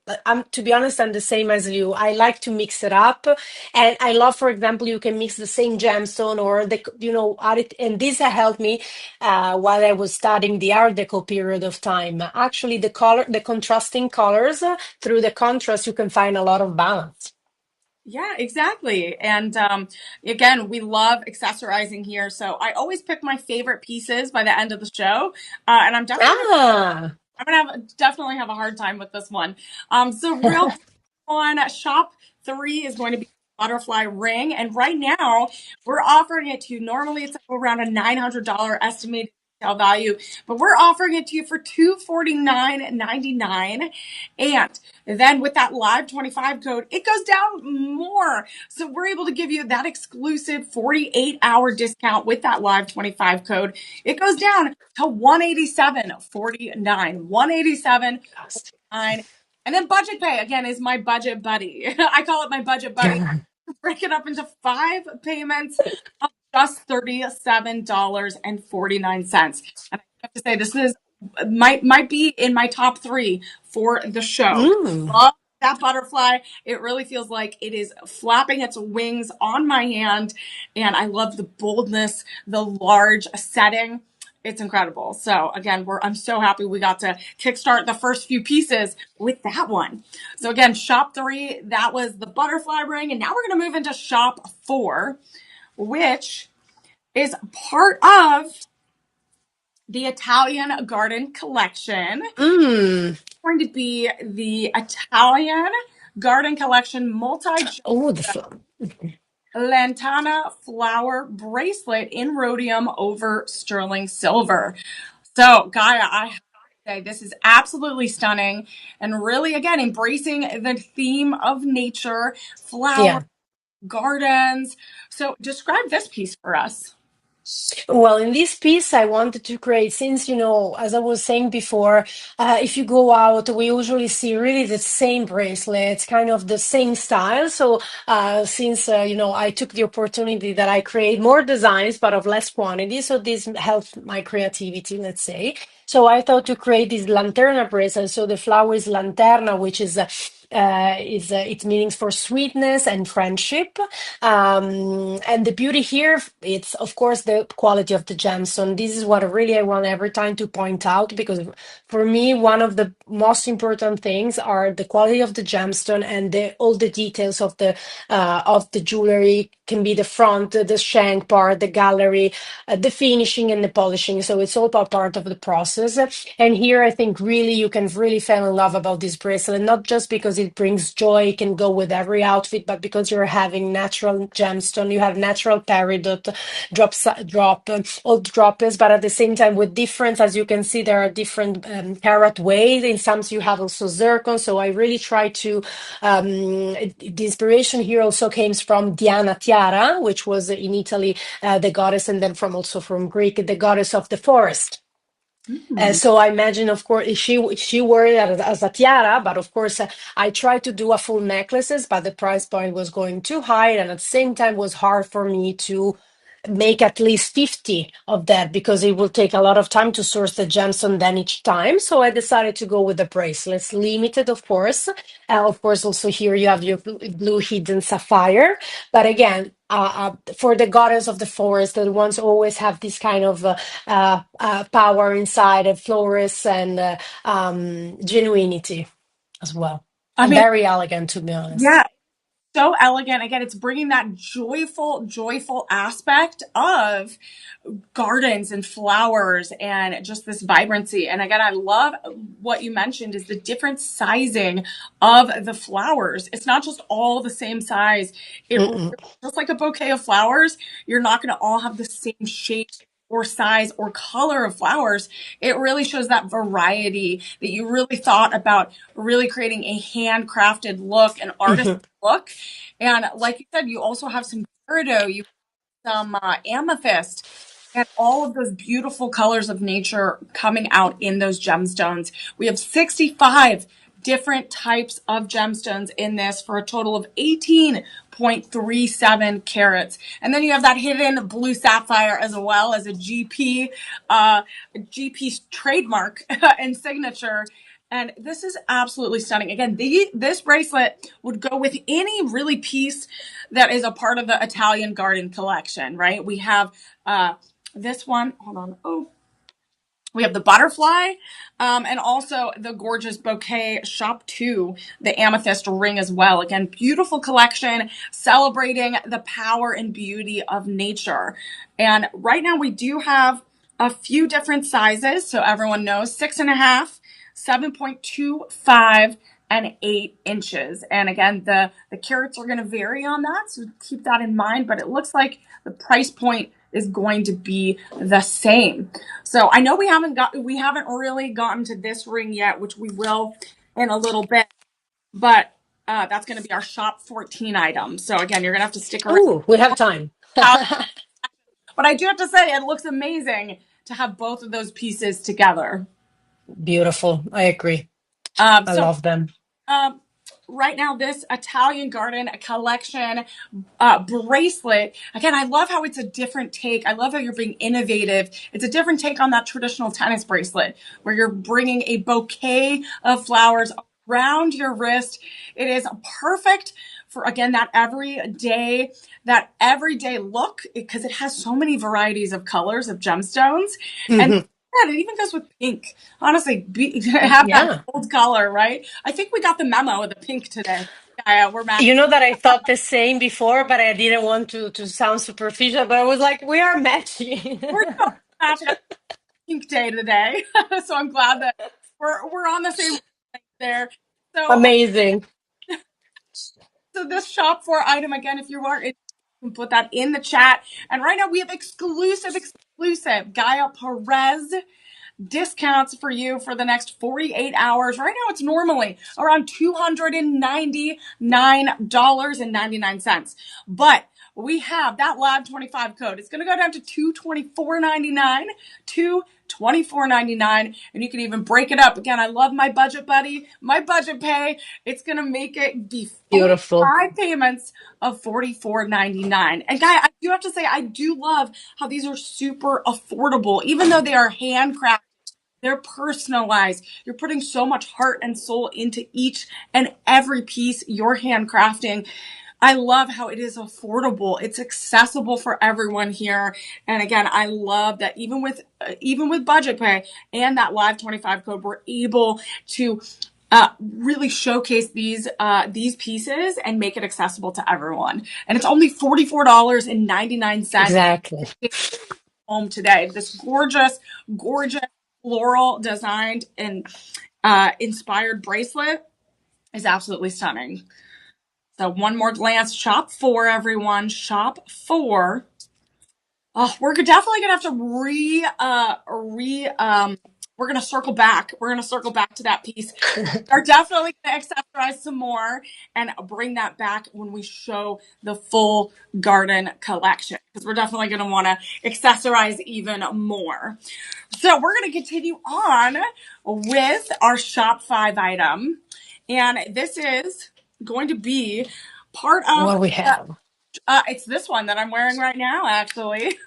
Speaker 2: to be honest, I'm the same as you. I like to mix it up, and I love, for example, you can mix the same gemstone or add it. And this helped me while I was studying the Art Deco period of time. Actually, the contrasting colors through the contrast, you can find a lot of balance.
Speaker 1: Yeah, exactly. And again, we love accessorizing here. So I always pick my favorite pieces by the end of the show. And
Speaker 2: Ah.
Speaker 1: I'm gonna definitely have a hard time with this one. So real quick on shop three is going to be butterfly ring, and right now we're offering it to you. Normally it's around a $900 estimated retail value, but we're offering it to you for $249.99. And then with that live 25 code, it goes down more. So we're able to give you that exclusive 48-hour discount with that live 25 code. It goes down to 187.49. 187.49. And then budget pay again is my budget buddy. I call it my budget buddy. Break it up into 5 payments of just $37.49. And I have to say, this is might be in my top three for the show.
Speaker 2: Mm.
Speaker 1: Love that butterfly. It really feels like it is flapping its wings on my hand, and I love the boldness, the large setting. It's incredible. So again, I'm so happy we got to kickstart the first few pieces with that one. So again, shop three, that was the butterfly ring, and now we're going to move into shop four, which is part of the Italian Garden Collection.
Speaker 2: Mm.
Speaker 1: Going to be the Italian Garden Collection multi
Speaker 2: Oh,
Speaker 1: lantana flower bracelet in rhodium over sterling silver. So, Gaia, I have to say this is absolutely stunning and really, again, embracing the theme of nature, flower
Speaker 2: yeah.
Speaker 1: gardens. So, describe this piece for us.
Speaker 2: Well, in this piece, I wanted to create, since, as I was saying before, if you go out, we usually see really the same bracelets, kind of the same style. So, since, I took the opportunity that I create more designs, but of less quantity. So this helped my creativity, let's say. So I thought to create this lanterna bracelet. So the flower is lanterna, which is is its meanings for sweetness and friendship. And the beauty here, it's of course the quality of the gemstone. This is what really I want every time to point out, because for me, one of the most important things are the quality of the gemstone and all the details of the jewelry. Can be the front, the shank part, the gallery, the finishing and the polishing. So it's all part of the process. And here I think really you can really fall in love about this bracelet, not just because it brings joy, it can go with every outfit, but because you're having natural gemstone, you have natural peridot, all drops, but at the same time with difference, as you can see, there are different carat weight. In some you have also zircon. So I really try to, the inspiration here also came from Diana Tiara, which was in Italy, the goddess, and then from Greek, the goddess of the forest.
Speaker 1: Mm.
Speaker 2: So I imagine, of course, she wore it as a tiara, but of course, I tried to do a full necklaces, but the price point was going too high, and at the same time, was hard for me to make at least 50 of that because it will take a lot of time to source the gemstone then each time. So I decided to go with the bracelets, limited, of course. Of course, also here you have your blue hidden sapphire, but again. For the goddess of the forest, the ones always have this kind of power inside, and florist and genuinity as well,
Speaker 1: I
Speaker 2: and
Speaker 1: mean,
Speaker 2: very elegant, to be honest.
Speaker 1: yeah, so elegant. Again, it's bringing that joyful aspect of gardens and flowers and just this vibrancy. And again, I love what you mentioned is the different sizing of the flowers. It's not just all the same size. It
Speaker 2: Mm-mm.
Speaker 1: just like a bouquet of flowers, you're not going to all have the same shape or size or color of flowers. It really shows that variety that you really thought about really creating a handcrafted look, an artist
Speaker 2: Mhm.
Speaker 1: look. And like you said, you also have some peridot, you have some amethyst, and all of those beautiful colors of nature coming out in those gemstones. We have 65 different types of gemstones in this for a total of 18.37 carats. And then you have that hidden blue sapphire as well as a GP trademark and signature. And this is absolutely stunning. Again, this bracelet would go with any really piece that is a part of the Italian garden collection, right? We have this one. Hold on. Oh, we have the butterfly, and also the gorgeous bouquet shop two, the amethyst ring as well. Again, beautiful collection celebrating the power and beauty of nature. And right now we do have a few different sizes, so everyone knows 6.5, 7.25, and 8 inches. And again, the carats are going to vary on that, so keep that in mind. But it looks like the price point is going to be the same. So I know we haven't really gotten to this ring yet, which we will in a little bit, but that's going to be our shop 14 item. So again, you're going to have to stick around.
Speaker 2: Oh, we have time.
Speaker 1: But I do have to say, it looks amazing to have both of those pieces together.
Speaker 2: Beautiful. I agree. I
Speaker 1: So
Speaker 2: love them.
Speaker 1: um, right now, this Italian Garden collection bracelet. Again, I love how it's a different take. I love how you're being innovative. It's a different take on that traditional tennis bracelet where you're bringing a bouquet of flowers around your wrist. It is perfect for, again, that everyday look because it has so many varieties of colors of gemstones. And
Speaker 2: Mhm.
Speaker 1: yeah, it even goes with pink. Honestly, have that
Speaker 2: Yeah.
Speaker 1: bold color, right? I think we got the memo with the pink today. Yeah, we're matching.
Speaker 2: You know that I thought the same before, but I didn't want to sound superficial, but I was like, we are matching.
Speaker 1: We're totally matching pink day today. So I'm glad that we're on the same there. So
Speaker 2: Amazing.
Speaker 1: so this shop for item again, if you are, you can put that in the chat. And right now we have exclusive Gaia Perez discounts for you for the next 48 hours. Right now, it's normally around $299.99. But we have that Lab 25 code. It's going to go down to $224.99, $224.99, and you can even break it up. Again, I love my budget buddy, my budget pay. It's going to make it be only
Speaker 2: Beautiful.
Speaker 1: 5 payments of $44.99. And Guy, I do have to say, I do love how these are super affordable, even though they are handcrafted. They're personalized. You're putting so much heart and soul into each and every piece you're handcrafting. I love how it is affordable. It's accessible for everyone here. And again, I love that even with budget pay and that live 25 code, we're able to really showcase these pieces and make it accessible to everyone. And it's only $44.99
Speaker 2: Exactly.
Speaker 1: home today. This gorgeous, gorgeous floral designed and inspired bracelet is absolutely stunning. So one more glance. Shop for everyone. Shop for. Oh, we're definitely gonna have to we're gonna circle back. We're gonna circle back to that piece. We're definitely gonna accessorize some more and bring that back when we show the full garden collection, because we're definitely gonna want to accessorize even more. So we're gonna continue on with our shop 5 item, and this is going to be part of
Speaker 2: What we have.
Speaker 1: it's this one that I'm wearing right now, actually.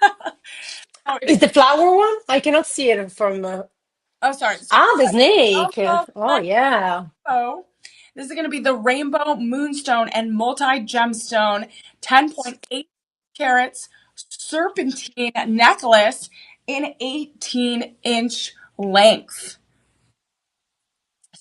Speaker 1: Oh, it
Speaker 2: Is
Speaker 1: is.
Speaker 2: the flower one? I cannot see it from.
Speaker 1: Oh, sorry. So,
Speaker 2: Ah, the snake.
Speaker 1: oh,
Speaker 2: Oh, yeah.
Speaker 1: oh, this is going to be the Rainbow Moonstone and Multi Gemstone 10.8 carats serpentine necklace in 18-inch length.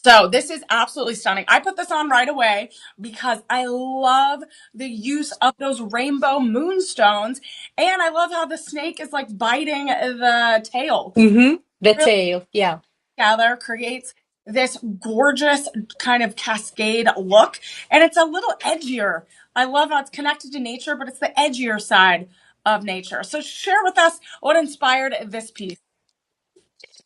Speaker 1: So this is absolutely stunning. I put this on right away because I love the use of those rainbow moonstones, and I love how the snake is like biting the tail.
Speaker 2: Mm-hmm. The
Speaker 1: Really
Speaker 2: tail. Yeah.
Speaker 1: together creates this gorgeous kind of cascade look, and it's a little edgier. I love how it's connected to nature, but it's the edgier side of nature. So share with us what inspired this piece.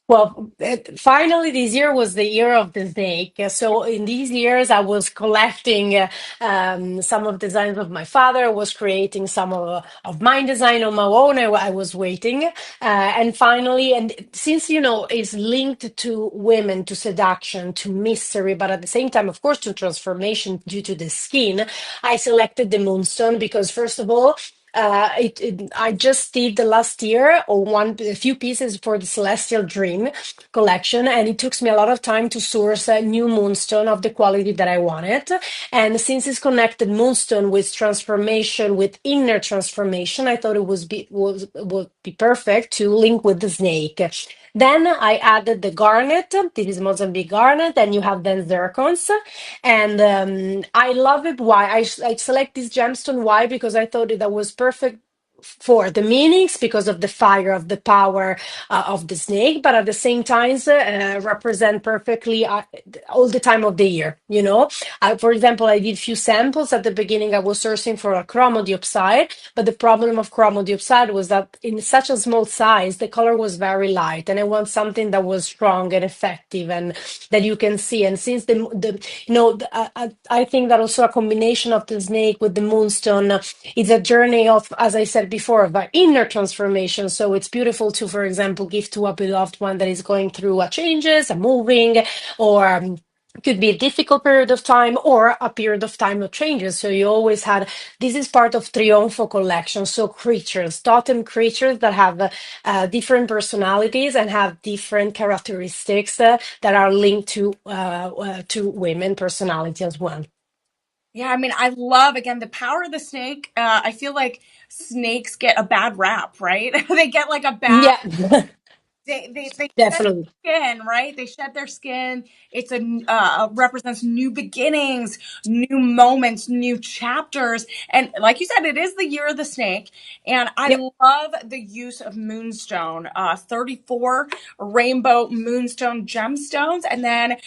Speaker 2: Well, finally, this year was the year of the snake. So, in these years, I was collecting some of the designs of my father, was creating some of mine design on my own. I was waiting. And finally, and since, it's linked to women, to seduction, to mystery, but at the same time, of course, to transformation due to the skin, I selected the moonstone because, first of all, I just did the last year or a few pieces for the Celestial Dream collection, and it took me a lot of time to source a new moonstone of the quality that I wanted. And since it's connected moonstone with transformation, with inner transformation, I thought it would be perfect to link with the snake. Then I added the garnet. This is Mozambique garnet, and you have then zircons. And I love it. Why? I select this gemstone. Why? Because I thought that was perfect for the meanings because of the fire of the power of the snake, but at the same time represent perfectly all the time of the year. For example, I did few samples at the beginning. I was searching for a chromodiopside, but the problem of chromodiopside was that in such a small size the color was very light, and I want something that was strong and effective and that you can see. And since I think that also a combination of the snake with the moonstone is a journey of, as I said before, of inner transformation. So it's beautiful to, for example, give to a beloved one that is going through a changes, a moving, or could be a difficult period of time or a period of time of changes. So you always had, this is part of Trionfo collection. So creatures, totem creatures that have different personalities and have different characteristics that are linked to women personality as well.
Speaker 1: Yeah, I mean, I love again the power of the snake. I feel like snakes get a bad rap, right? They get like a bad.
Speaker 2: Yeah,
Speaker 1: They shed
Speaker 2: definitely.
Speaker 1: their skin, right? They shed their skin. It's a represents new beginnings, new moments, new chapters, and like you said, it is the year of the snake. And I
Speaker 2: Yep.
Speaker 1: love the use of moonstone, 34 rainbow moonstone gemstones, and then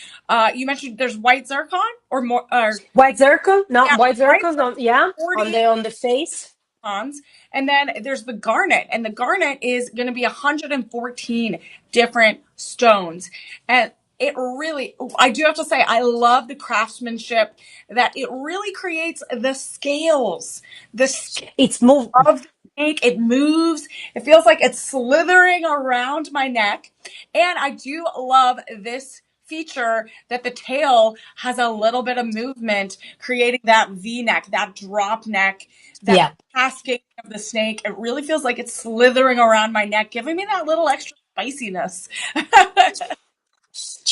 Speaker 1: you mentioned there's white zircon or more, or
Speaker 2: White circle? No,
Speaker 1: yeah,
Speaker 2: white
Speaker 1: white
Speaker 2: circles on, yeah,
Speaker 1: 40
Speaker 2: on the face.
Speaker 1: ponds. And then there's the garnet, and the garnet is going to be 114 different stones. And it really, I do have to say, I love the craftsmanship that it really creates the scales, the scale
Speaker 2: It's move.
Speaker 1: of the snake. It moves. It feels like it's slithering around my neck. And I do love this feature that the tail has a little bit of movement, creating that V neck, that drop neck, that
Speaker 2: Yeah.
Speaker 1: cascade of the snake. It really feels like it's slithering around my neck, giving me that little extra spiciness.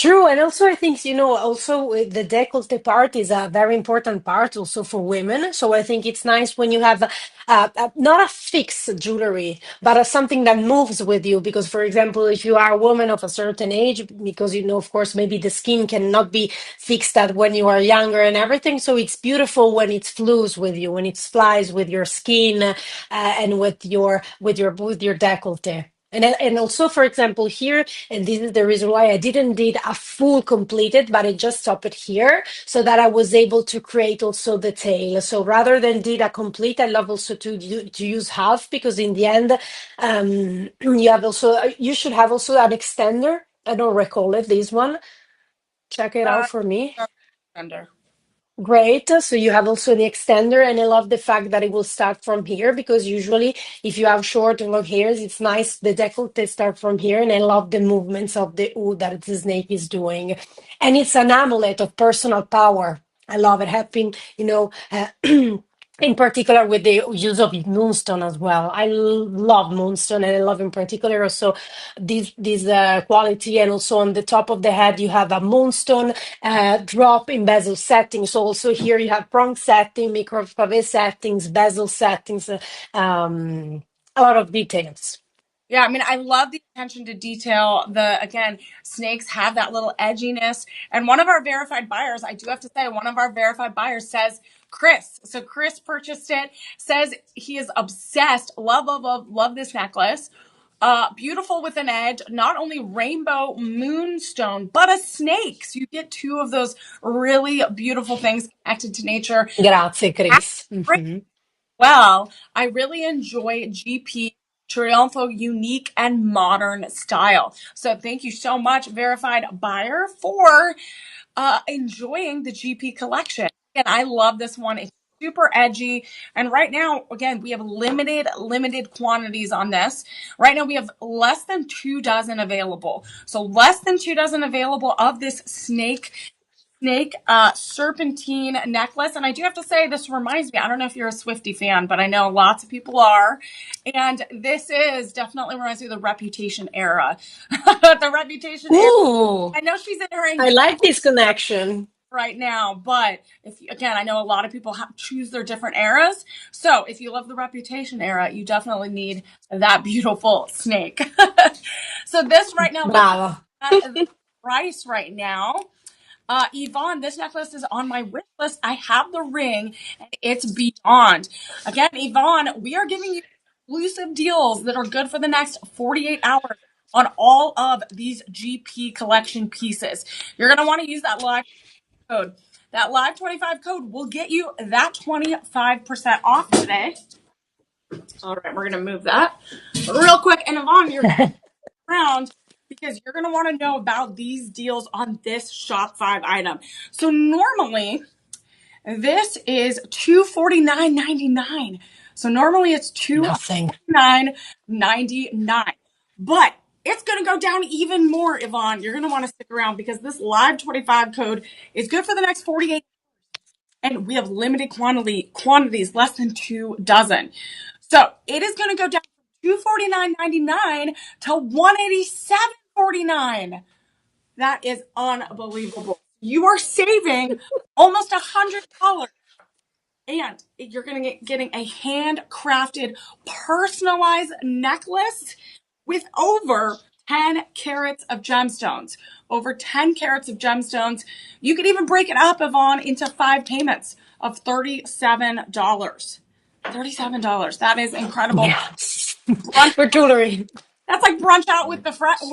Speaker 2: True, and also I think, also the décolleté part is a very important part also for women. So I think it's nice when you have not a fixed jewelry, but something that moves with you. Because, for example, if you are a woman of a certain age, because of course, maybe the skin cannot be fixed at when you are younger and everything. So it's beautiful when it flows with you, when it flies with your skin and with your décolleté. And also, for example, here, and this is the reason why I didn't did a full completed, but I just stopped it here so that I was able to create also the tail. So rather than did a complete, I love also to use half, because in the end, you should have also an extender. I don't recall it, this one. Check it out
Speaker 1: Uh,
Speaker 2: for me.
Speaker 1: Gender.
Speaker 2: Great. So you have also the extender, and I love the fact that it will start from here, because usually if you have short or long hairs, it's nice the decollete start from here, and I love the movements of the U that the snake is doing. And it's an amulet of personal power. I love it. Having, in particular with the use of moonstone as well. I love moonstone, and I love in particular also this quality. And also on the top of the head, you have a moonstone drop in bezel settings. So also here you have prong setting, microfave settings, bezel settings, a lot of details.
Speaker 1: Yeah, I mean, I love the attention to detail. Again, snakes have that little edginess. And one of our verified buyers, I do have to say, one of our verified buyers says, Chris. So Chris purchased it, says he is obsessed. Love, love, love, love this necklace. Beautiful with an edge, not only rainbow moonstone, but a snake. So you get two of those really beautiful things connected to nature.
Speaker 2: Grazie, Chris. Mhm.
Speaker 1: Well, I really enjoy GP Triunfo unique and modern style. So thank you so much, verified buyer, for enjoying the GP collection. And I love this one. It's super edgy. And right now, again, we have limited quantities on this. Right now, we have less than 2 dozen available. So less than 2 dozen available of this snake serpentine necklace. And I do have to say, this reminds me, I don't know if you're a Swiftie fan, but I know lots of people are. And this is definitely reminds me of the Reputation era. The Reputation era.
Speaker 2: Ooh,
Speaker 1: I know she's in her
Speaker 2: I
Speaker 1: engagement
Speaker 2: like this connection.
Speaker 1: right now, but if again, I know a lot of people choose their different eras. So if you love the Reputation era, you definitely need that beautiful snake. So this right now, looking
Speaker 2: Brava.
Speaker 1: at the price right now, Yvonne, this necklace is on my wish list. I have the ring, and it's beyond. Again, Yvonne, we are giving you exclusive deals that are good for the next 48 hours on all of these GP collection pieces. You're going to want to use that live code. That live 25 code will get you that 25% off today. All right, we're going to move that real quick. And Yvonne, you're around because you're going to want to know about these deals on this Shop 5 item. So normally this is $249.99. So normally it's
Speaker 2: Nothing.
Speaker 1: $249.99. But it's going to go down even more, Yvonne. You're going to want to stick around because this live 25 code is good for the next 48, and we have limited quantities, less than 2 dozen. So it is going to go down from $249.99 to $187.49. That is unbelievable. You are saving almost $100, and you're going to getting a handcrafted, personalized necklace with over 10 carats of gemstones. Over 10 carats of gemstones. You could even break it up, Yvonne, into 5 payments of $37. $37. That is incredible.
Speaker 2: Yes.
Speaker 1: Brunch,
Speaker 2: For jewelry.
Speaker 1: that's like brunch out with with your friends,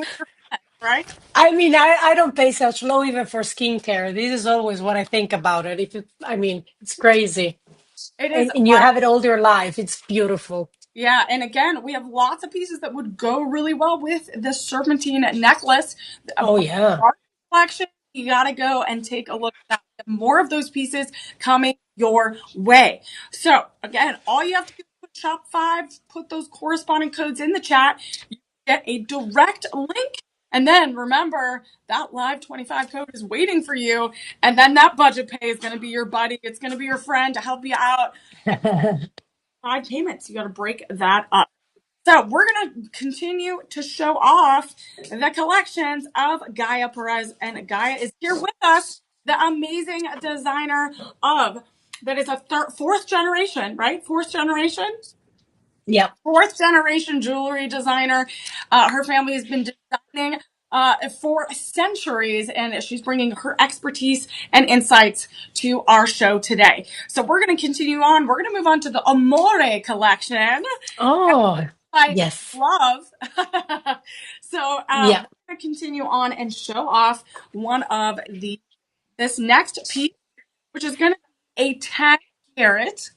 Speaker 1: right?
Speaker 2: I mean, I don't pay such low even for skincare. This is always what I think about it. I mean, it's crazy.
Speaker 1: It is
Speaker 2: And you
Speaker 1: wild.
Speaker 2: have it all your life. It's beautiful.
Speaker 1: Yeah, and again, we have lots of pieces that would go really well with this serpentine necklace. A
Speaker 2: Oh, yeah.
Speaker 1: art collection, you got to go and take a look at that. More of those pieces coming your way. So again, all you have to do is put Shop 5, put those corresponding codes in the chat. You get a direct link. And then remember that live 25 code is waiting for you. And then that budget pay is going to be your buddy. It's going to be your friend to help you out. 5 payments. You got to break that up. So we're going to continue to show off the collections of Gaia Perez. And Gaia is here with us, the amazing designer of, that is a fourth generation, right? Fourth generation?
Speaker 2: Yep.
Speaker 1: Fourth generation jewelry designer. Her family has been designing for centuries, and she's bringing her expertise and insights to our show today. So we're going to continue on. We're going to move on to the Amore collection
Speaker 2: Oh,
Speaker 1: by
Speaker 2: yes.
Speaker 1: Love. So
Speaker 2: Yeah.
Speaker 1: we're going to continue on and show off one of this next piece, which is going to be a 10 carat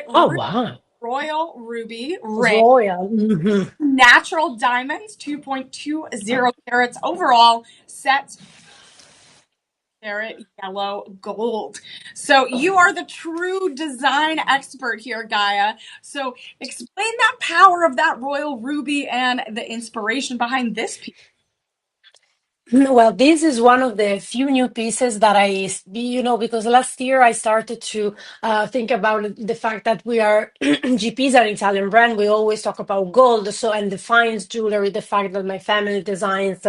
Speaker 2: Oh, wow.
Speaker 1: royal ruby ring.
Speaker 2: Royal. Hmm.
Speaker 1: Natural diamonds, 2.20 carats overall, set carat yellow gold. So you are the true design expert here, Gaia. So explain that power of that royal ruby and the inspiration behind this piece.
Speaker 2: Well, this is one of the few new pieces that because last year I started to think about the fact that we are GP is an Italian brand. We always talk about gold, so and the fine jewelry. The fact that my family designs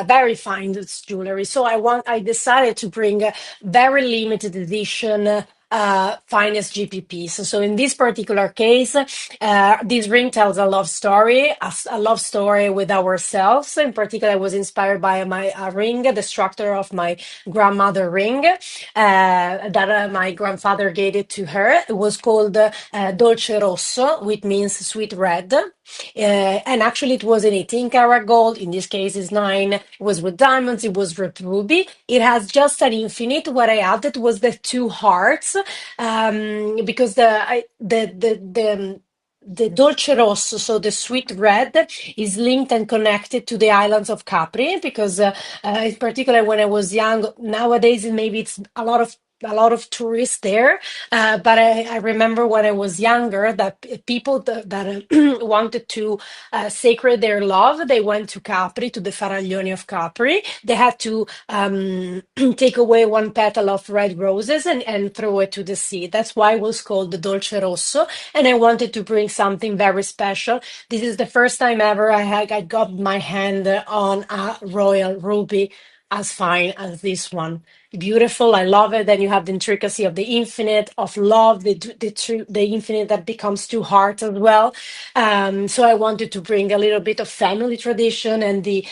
Speaker 2: very fine jewelry, so I decided to bring a very limited edition. Finest GP piece. So in this particular case, this ring tells a love story, a love story with ourselves. In particular, I was inspired by my ring, the structure of my grandmother ring that my grandfather gave it to her. It was called Dolce Rosso, which means sweet red. And actually, it was in 18 karat gold. In this case, it's 9. It was with diamonds. It was with ruby. It has just an infinite. What I added was the two hearts, because the Dolce Rosso, so the sweet red, is linked and connected to the islands of Capri because, in particular, when I was young, nowadays maybe it's a lot of tourists there, but I remember when I was younger that people that wanted to sacred their love, they went to Capri, to the Faraglioni of Capri. They had to take away one petal of red roses and throw it to the sea. That's why it was called the Dolce Rosso. And I wanted to bring something very special. This is the first time ever I got my hand on a royal ruby as fine as this one. Beautiful, I love it. Then you have the intricacy of the infinite, of love, the infinite that becomes two hearts as well. So I wanted to bring a little bit of family tradition and the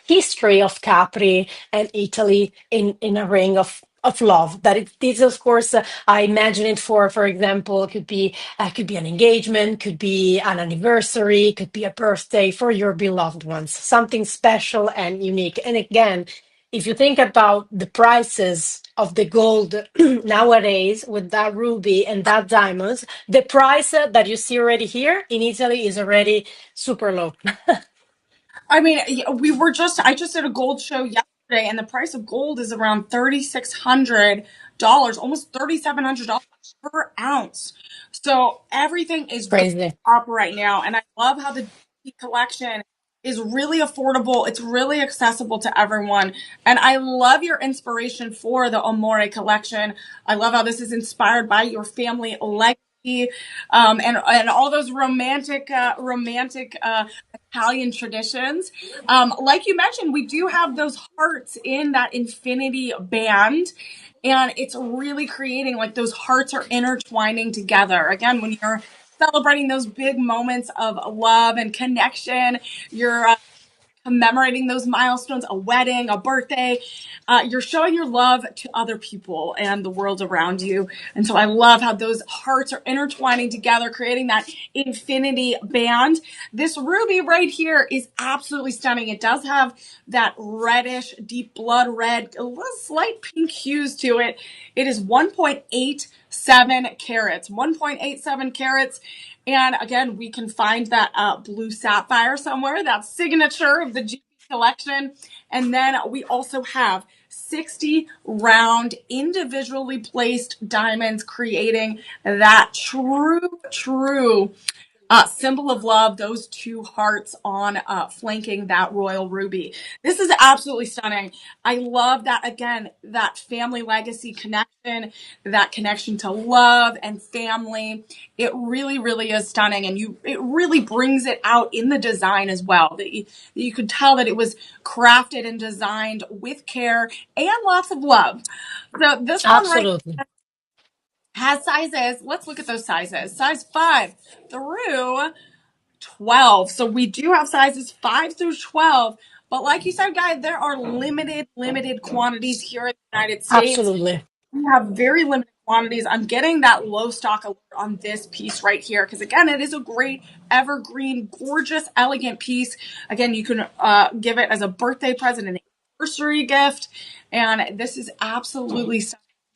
Speaker 2: history of Capri and Italy in a ring of love. That this, of course, I imagine it for example, could be an engagement, could be an anniversary, could be a birthday for your beloved ones, something special and unique. And again, if you think about the prices of the gold nowadays with that ruby and that diamonds, the price that you see already here in Italy is already super low.
Speaker 1: I mean, I just did a gold show yesterday, and the price of gold is around $3,600, almost $3,700 per ounce. So everything is going
Speaker 2: Crazy.
Speaker 1: up right now. And I love how the GP collection is really affordable. It's really accessible to everyone. And I love your inspiration for the Amore collection. I love how this is inspired by your family legacy, and all those romantic Italian traditions. Like you mentioned, we do have those hearts in that infinity band, and it's really creating like those hearts are intertwining together. Again, when you're celebrating those big moments of love and connection, you're commemorating those milestones, a wedding, a birthday. You're showing your love to other people and the world around you. And so I love how those hearts are intertwining together, creating that infinity band. This ruby right here is absolutely stunning. It does have that reddish, deep blood red, a little slight pink hues to it. It is 1.87 carats, 1.87 carats. And again, we can find that blue sapphire somewhere, that signature of the GP collection. And then we also have 60 round, individually placed diamonds, creating that true symbol of love, those two hearts on flanking that royal ruby. This is absolutely stunning. I love that, again, that family legacy connection that connection to love and family. It really, really is stunning. And it really brings it out in the design as well. You could tell that it was crafted and designed with care and lots of love. So this one right
Speaker 2: Absolutely.
Speaker 1: has sizes. Let's look at those sizes. Size 5 through 12. So we do have sizes 5 through 12. But like you said, guys, there are limited quantities here in the United States.
Speaker 2: Absolutely.
Speaker 1: We have very limited quantities. I'm getting that low stock alert on this piece right here because, again, it is a great evergreen, gorgeous, elegant piece. Again, you can give it as a birthday present, an anniversary gift, and this is absolutely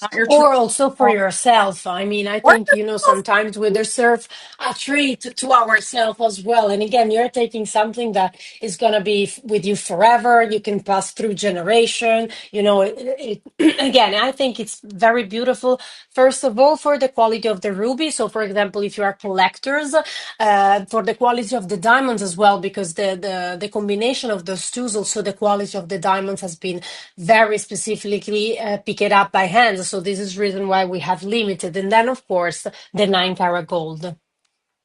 Speaker 1: not your
Speaker 2: Or also for
Speaker 1: traditional.
Speaker 2: yourself. I mean, I
Speaker 1: Or
Speaker 2: think, sometimes we deserve a treat to ourselves as well. And again, you're taking something that is going to be with you forever. You can pass through generation. Again, I think it's very beautiful. First of all, for the quality of the ruby. So, for example, if you are collectors, for the quality of the diamonds as well, because the combination of those two, also the quality of the diamonds has been very specifically picked up by hand. So this is reason why we have limited. And then, of course, the 9 carat gold.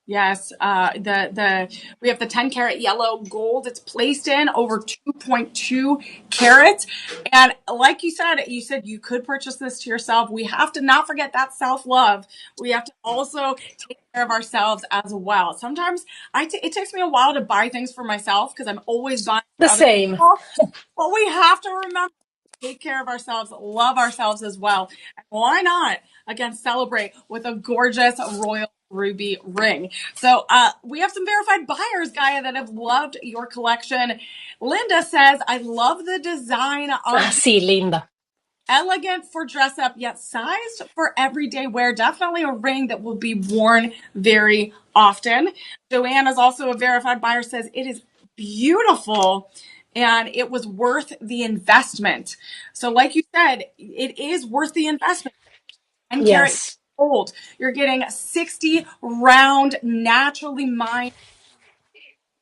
Speaker 1: yes, the we have the 10 carat yellow gold. It's placed in over 2.2 carats, and like you said you could purchase this to yourself. We have to not forget that self love. We have to also take care of ourselves as well. Sometimes it takes me a while to buy things for myself because I'm always buying
Speaker 2: The
Speaker 1: for other
Speaker 2: same.
Speaker 1: people. But we have to remember to take care of ourselves, love ourselves as well. And why not? Again, celebrate with a gorgeous royal ruby ring. So we have some verified buyers, Gaia, that have loved your collection. Linda says, I love the design
Speaker 2: Ah,
Speaker 1: of the
Speaker 2: sì, Linda.
Speaker 1: elegant for dress up, yet sized for everyday wear. Definitely a ring that will be worn very often. Joanne is also a verified buyer, says it is beautiful and it was worth the investment. So, like you said, it is worth the investment. 10 carat
Speaker 2: Yes.
Speaker 1: gold. You're getting 60 round, naturally mined.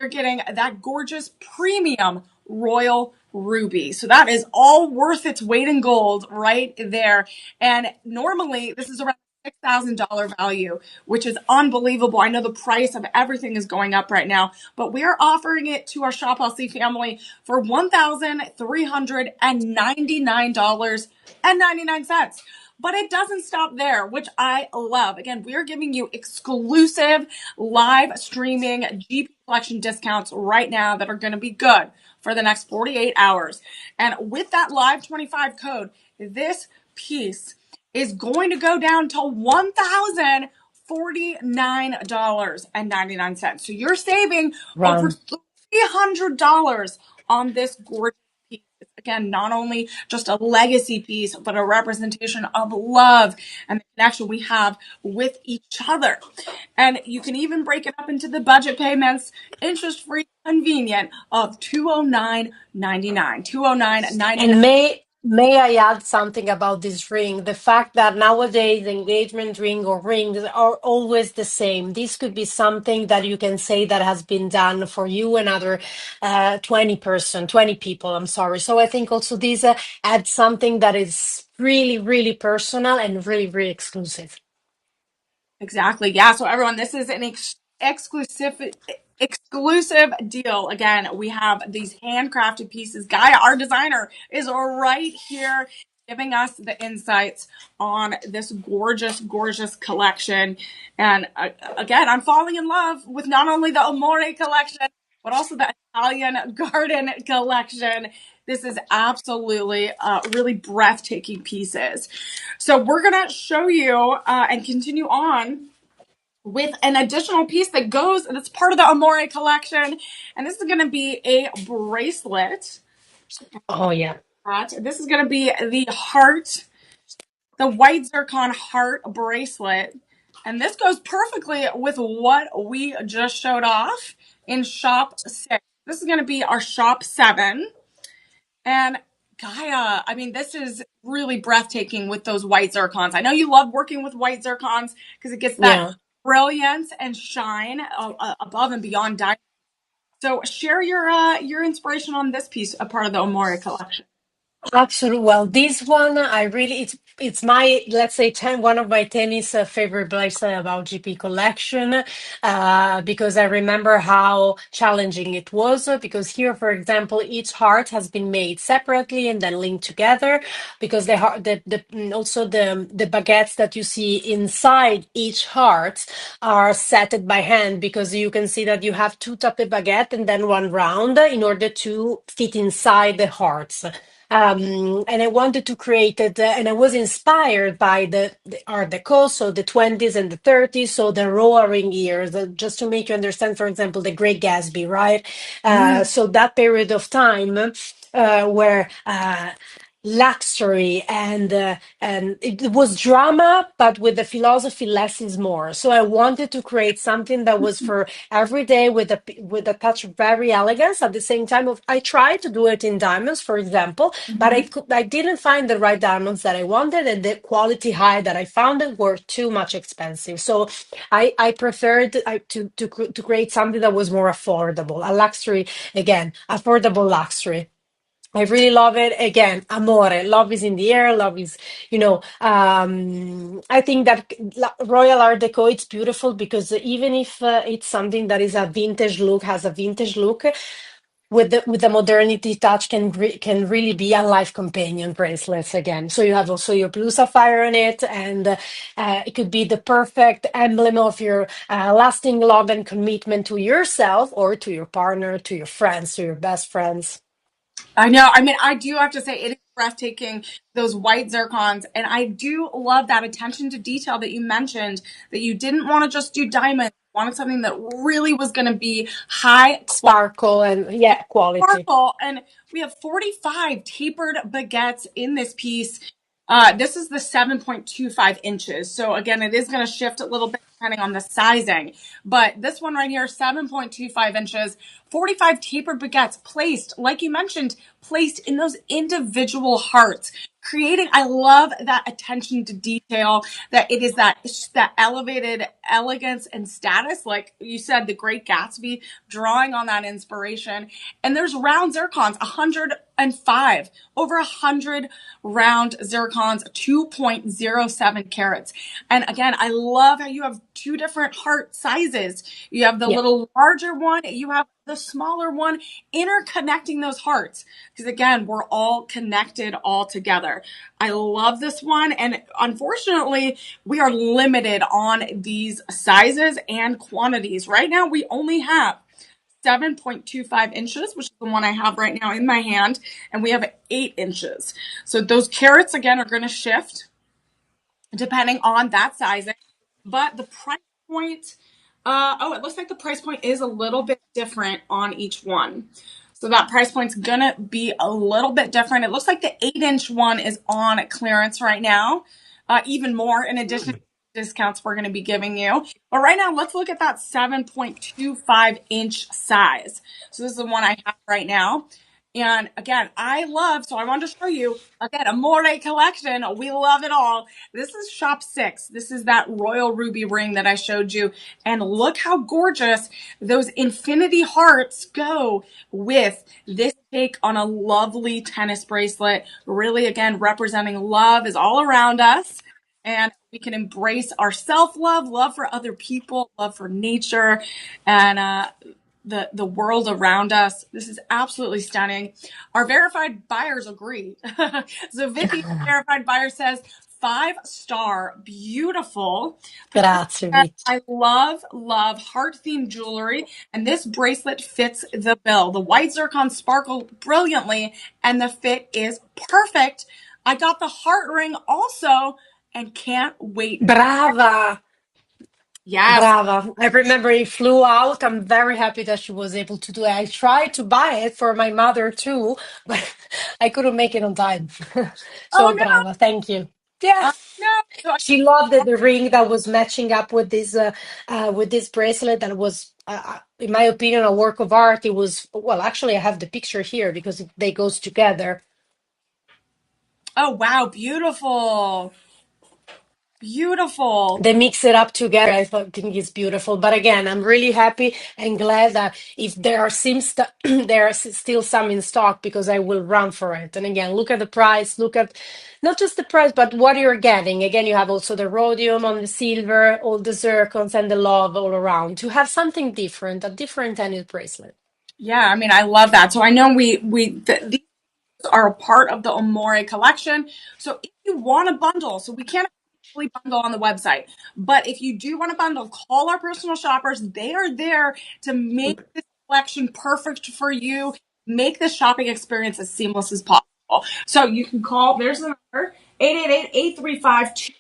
Speaker 1: You're getting that gorgeous premium royal ruby. So that is all worth its weight in gold right there. And normally this is around $6,000 value, which is unbelievable. I know the price of everything is going up right now, but we are offering it to our Shop LC family for $1,399.99. But it doesn't stop there, which I love. Again, we are giving you exclusive live streaming GP collection discounts right now that are going to be good for the next 48 hours. And with that live 25 code, this piece is going to go down to $1,049.99. So you're saving over
Speaker 2: Run.
Speaker 1: $300 on this gorgeous piece. It's, again, not only just a legacy piece, but a representation of love and the connection we have with each other. And you can even break it up into the budget payments, interest free, convenient, of $209.99. $209.99.
Speaker 2: And may I add something about this ring? The fact that nowadays engagement ring or rings are always the same. This could be something that you can say that has been done for you and other 20 people. I'm sorry. So I think also this adds something that is really, really personal and really, really exclusive.
Speaker 1: Exactly. Yeah. So everyone, this is an exclusive deal. Again, we have these handcrafted pieces. Gaia, our designer, is right here giving us the insights on this gorgeous collection. And again, I'm falling in love with not only the Amore collection, but also the Italian Garden collection. This is absolutely really breathtaking pieces. So we're going to show you and continue on with an additional piece that's part of the Amore collection. And this is going to be a bracelet.
Speaker 2: Oh, yeah.
Speaker 1: This is going to be the heart, the white zircon heart bracelet. And this goes perfectly with what we just showed off in shop 6. This is going to be our shop 7. And Gaia, I mean, this is really breathtaking with those white zircons. I know you love working with white zircons because it gets that
Speaker 2: Yeah.
Speaker 1: brilliance and shine above and beyond diamond. So share your inspiration on this piece, a part of the Omori collection.
Speaker 2: Absolutely. Well, this one, I really, it's my, let's say, one of my tennis favorite bracelet about GP collection, because I remember how challenging it was. Because here, for example, each heart has been made separately and then linked together. Because also the baguettes that you see inside each heart are setted by hand. Because you can see that you have two type of baguette and then one round in order to fit inside the hearts. And I wanted to create it, and I was inspired by the Art Deco, so the 20s and the 30s, so the roaring years, just to make you understand, for example, the Great Gatsby, right?
Speaker 1: Mm.
Speaker 2: So that period of time where luxury and it was drama, but with the philosophy less is more. So I wanted to create something that was for every day with a touch of very elegance. At the same time, of I tried to do it in diamonds, for example, but
Speaker 1: Mhm.
Speaker 2: I didn't find the right diamonds that I wanted, and the quality high that I found it were too much expensive. So I preferred to create something that was more affordable, a luxury again, affordable luxury. I really love it. Again, amore. Love is in the air. Love is, I think that Royal Art Deco, it's beautiful because even if it's something that is a vintage look, has a vintage look, with the modernity touch can really be a life companion bracelets again. So you have also your blue sapphire on it, and it could be the perfect emblem of your lasting love and commitment to yourself or to your partner, to your friends, to your best friends.
Speaker 1: I know. I mean, I do have to say it is breathtaking, those white zircons. And I do love that attention to detail that you mentioned, that you didn't want to just do diamonds. You wanted something that really was going to be high quality
Speaker 2: Sparkle and yeah, quality.
Speaker 1: sparkle. And we have 45 tapered baguettes in this piece. This is the 7.25 inches. So again, it is going to shift a little bit depending on the sizing. But this one right here, 7.25 inches, 45 tapered baguettes placed, like you mentioned, placed in those individual hearts. Creating, I love that attention to detail, that it is that elevated elegance and status, like you said, the Great Gatsby, drawing on that inspiration. And there's round zircons, 105, over 100 round zircons, 2.07 carats. And again, I love how you have two different heart sizes. You have the
Speaker 2: Yeah.
Speaker 1: little larger one, you have the smaller one, interconnecting those hearts. Because again, we're all connected all together. I love this one. And unfortunately, we are limited on these sizes and quantities. Right now, we only have 7.25 inches, which is the one I have right now in my hand, and we have 8 inches. So those carats again are going to shift depending on that sizing. But the price point, it looks like the price point is a little bit different on each one. So that price point's gonna be a little bit different. It looks like the 8 inch one is on clearance right now, even more in addition to discounts we're gonna be giving you. But right now, let's look at that 7.25 inch size. So this is the one I have right now. And again, so I wanted to show you again, Amore collection. We love it all. This is shop 6. This is that royal ruby ring that I showed you. And look how gorgeous those infinity hearts go with this take on a lovely tennis bracelet. Really, again, representing love is all around us. And we can embrace our self love, love for other people, love for nature, and the world around us. This is absolutely stunning. Our verified buyers agree. So Vicky, verified buyer, says 5 star, beautiful. Patricia
Speaker 2: Grazie,
Speaker 1: said,
Speaker 2: Vit.
Speaker 1: I love heart themed jewelry, and this bracelet fits the bill. The white zircon sparkle brilliantly, and the fit is perfect. I got the heart ring also, and can't wait.
Speaker 2: Brava.
Speaker 1: Yes.
Speaker 2: Brava. I remember he flew out. I'm very happy that she was able to do it. I tried to buy it for my mother too, but I couldn't make it on time.
Speaker 1: Oh
Speaker 2: So
Speaker 1: no.
Speaker 2: brava. Thank you. Yeah.
Speaker 1: No. So
Speaker 2: She loved the ring that was matching up with this bracelet that was in my opinion a work of art. It was well, actually I have the picture here because they goes together.
Speaker 1: oh wow, beautiful. Beautiful.
Speaker 2: They mix it up together. Think it's beautiful. But again, I'm really happy and glad that if there are there are still some in stock because I will run for it. And again, look at the price. Look at not just the price, but what you're getting. Again, you have also the rhodium on the silver, all the zircons, and the love all around to have something different, a different tennis bracelet.
Speaker 1: Yeah, I mean, I love that. So I know these are a part of the Amore collection. So if you want a bundle, so we can't really bundle on the website, but if you do want a bundle, call our personal shoppers. They are there to make this collection perfect for you, make the shopping experience as seamless as possible. So you can call, there's the number, 888-835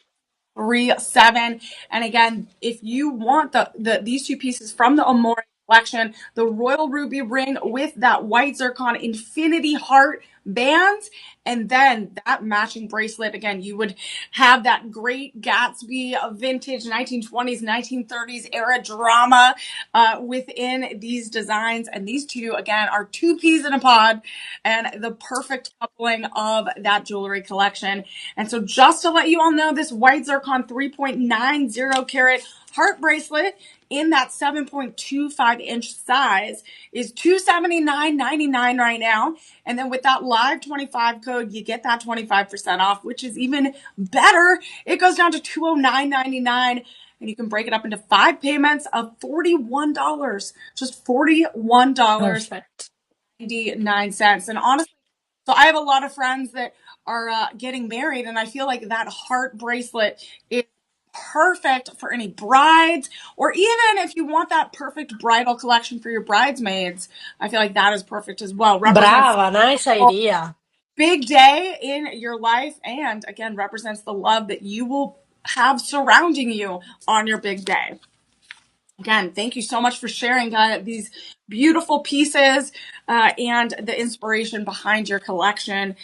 Speaker 1: 37. And again, if you want these two pieces from the Amore collection, the royal ruby ring with that white zircon infinity heart bands, and then that matching bracelet, again, you would have that great Gatsby vintage 1920s, 1930s era drama within these designs. And these two, again, are two peas in a pod and the perfect coupling of that jewelry collection. And so just to let you all know, this white zircon 3.90 carat heart bracelet in that 7.25-inch size is $279.99 right now. And then with that live 25 code, you get that 25% off, which is even better. It goes down to $209.99. And you can break it up into 5 payments of $41. Just $41.99.
Speaker 2: Perfect.
Speaker 1: And honestly, so I have a lot of friends that are getting married, and I feel like that heart bracelet is perfect for any brides, or even if you want that perfect bridal collection for your bridesmaids. I feel like that is perfect as well. Represents
Speaker 2: Brava, nice
Speaker 1: a
Speaker 2: idea.
Speaker 1: big day in your life, and again, represents the love that you will have surrounding you on your big day. Again, thank you so much for sharing these beautiful pieces and the inspiration behind your collection.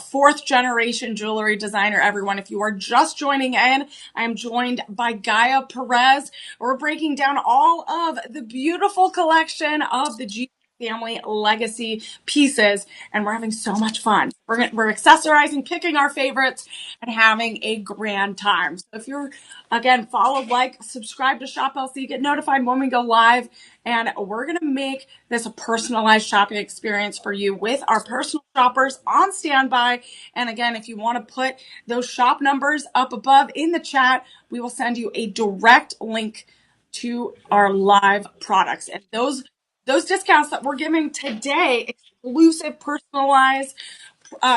Speaker 1: Fourth generation jewelry designer, everyone. If you are just joining in, I'm joined by Gaia Perez. We're breaking down all of the beautiful collection of the family legacy pieces, and we're having so much fun. We're accessorizing, picking our favorites, and having a grand time. So if you're, again, follow, like, subscribe to Shop LC, get notified when we go live, and we're going to make this a personalized shopping experience for you with our personal shoppers on standby. And again, if you want to put those shop numbers up above in the chat, we will send you a direct link to our live products. And those discounts that we're giving today, exclusive personalized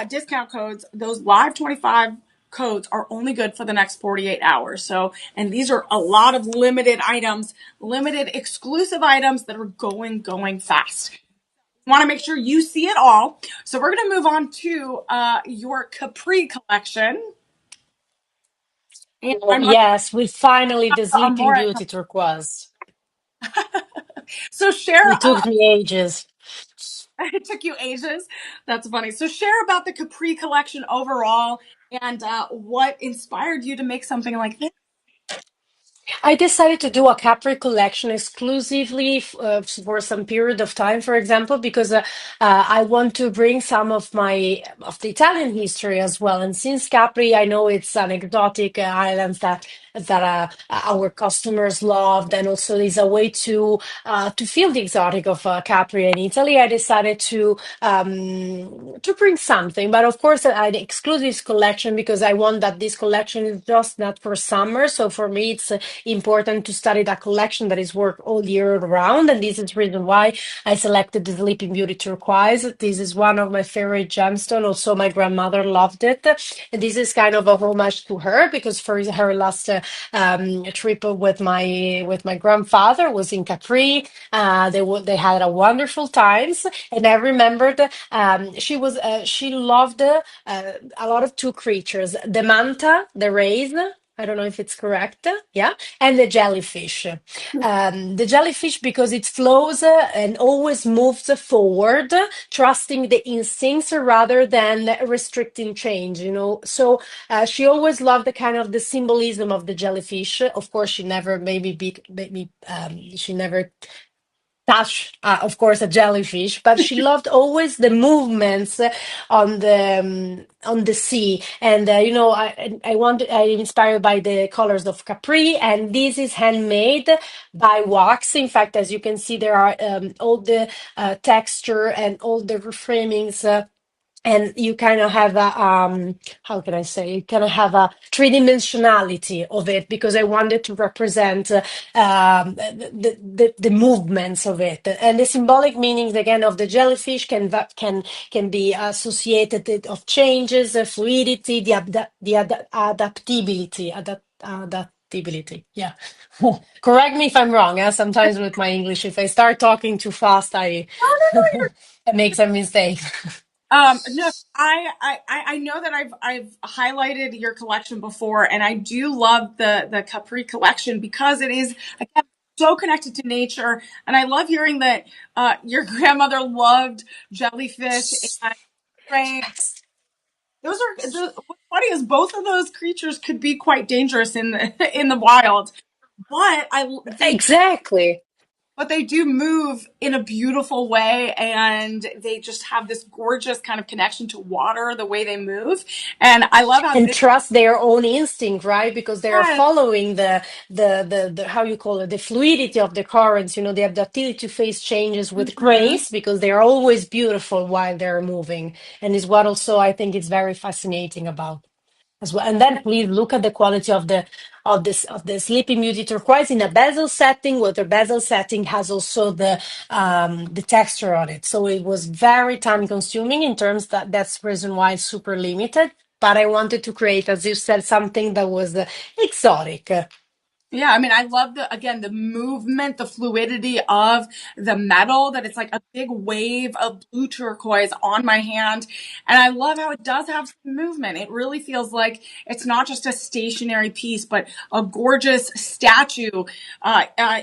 Speaker 1: discount codes, those live 25 codes are only good for the next 48 hours. So, and these are a lot of limited items, limited exclusive items that are going fast. You want to make sure you see it all. So we're going to move on to your Capri collection. And
Speaker 2: Oh,
Speaker 1: I'm running
Speaker 2: yes, we finally the
Speaker 1: the
Speaker 2: Sleeping
Speaker 1: Amore.
Speaker 2: Beauty turquoise.
Speaker 1: So share,
Speaker 2: It took me ages.
Speaker 1: it took you ages. That's funny. So share about the Capri collection overall and what inspired you to make something like this.
Speaker 2: I decided to do a Capri collection exclusively for some period of time, for example, because I want to bring some of the Italian history as well. And since Capri, I know it's an exotic island that our customers loved, and also is a way to feel the exotic of Capri and Italy. I decided to bring something, but of course, I exclude this collection because I want that this collection is just not for summer. So for me, it's important to study that collection that is work all year round, and this is the reason why I selected the Sleeping Beauty turquoise. This is one of my favorite gemstones. Also, my grandmother loved it, and this is kind of a homage to her because for her last trip with my grandfather was in Capri. They had a wonderful times, and I remembered she loved a lot of two creatures: the manta, the rays. I don't know if it's correct. Yeah, and the jellyfish. The jellyfish because it flows and always moves forward, trusting the instincts rather than restricting change. So she always loved the kind of the symbolism of the jellyfish. Of course, she never maybe beat, maybe she never touch, of course, a jellyfish, but she loved always the movements on the sea. And I want I inspired by the colors of Capri, and this is handmade by wax. In fact, as you can see, there are all the texture and all the reframings. And you kind of have a how can I say, you kind of have a three-dimensionality of it, because I wanted to represent the movements of it, and the symbolic meanings again of the jellyfish can be associated of changes, fluidity, adaptability. Yeah. Correct me if I'm wrong. Sometimes with my English, if I start talking too fast, I I make some mistakes.
Speaker 1: No, I know that I've highlighted your collection before, and I do love the Capri collection because it is again so connected to nature, and I love hearing that your grandmother loved jellyfish and rain. Those are what's funny is both of those creatures could be quite dangerous in the in the wild, but I they
Speaker 2: Exactly.
Speaker 1: but they do move in a beautiful way, and they just have this gorgeous kind of connection to water the way they move, and I love how
Speaker 2: And
Speaker 1: this
Speaker 2: trust their own instinct, right? Because they are
Speaker 1: has.
Speaker 2: following the how you call it, the fluidity of the currents. They have the ability to face changes with
Speaker 1: Mhm.
Speaker 2: grace, because they are always beautiful while they're moving. And is what also I think is very fascinating about as well. And then please look at the quality of the Sleeping Beauty turquoise in a bezel setting, where the bezel setting has also the texture on it. So it was very time consuming in terms that's the reason why it's super limited. But I wanted to create, as you said, something that was exotic.
Speaker 1: Yeah, I mean, I love the again the movement, the fluidity of the metal. That it's like a big wave of blue turquoise on my hand, and I love how it does have some movement. It really feels like it's not just a stationary piece, but a gorgeous statue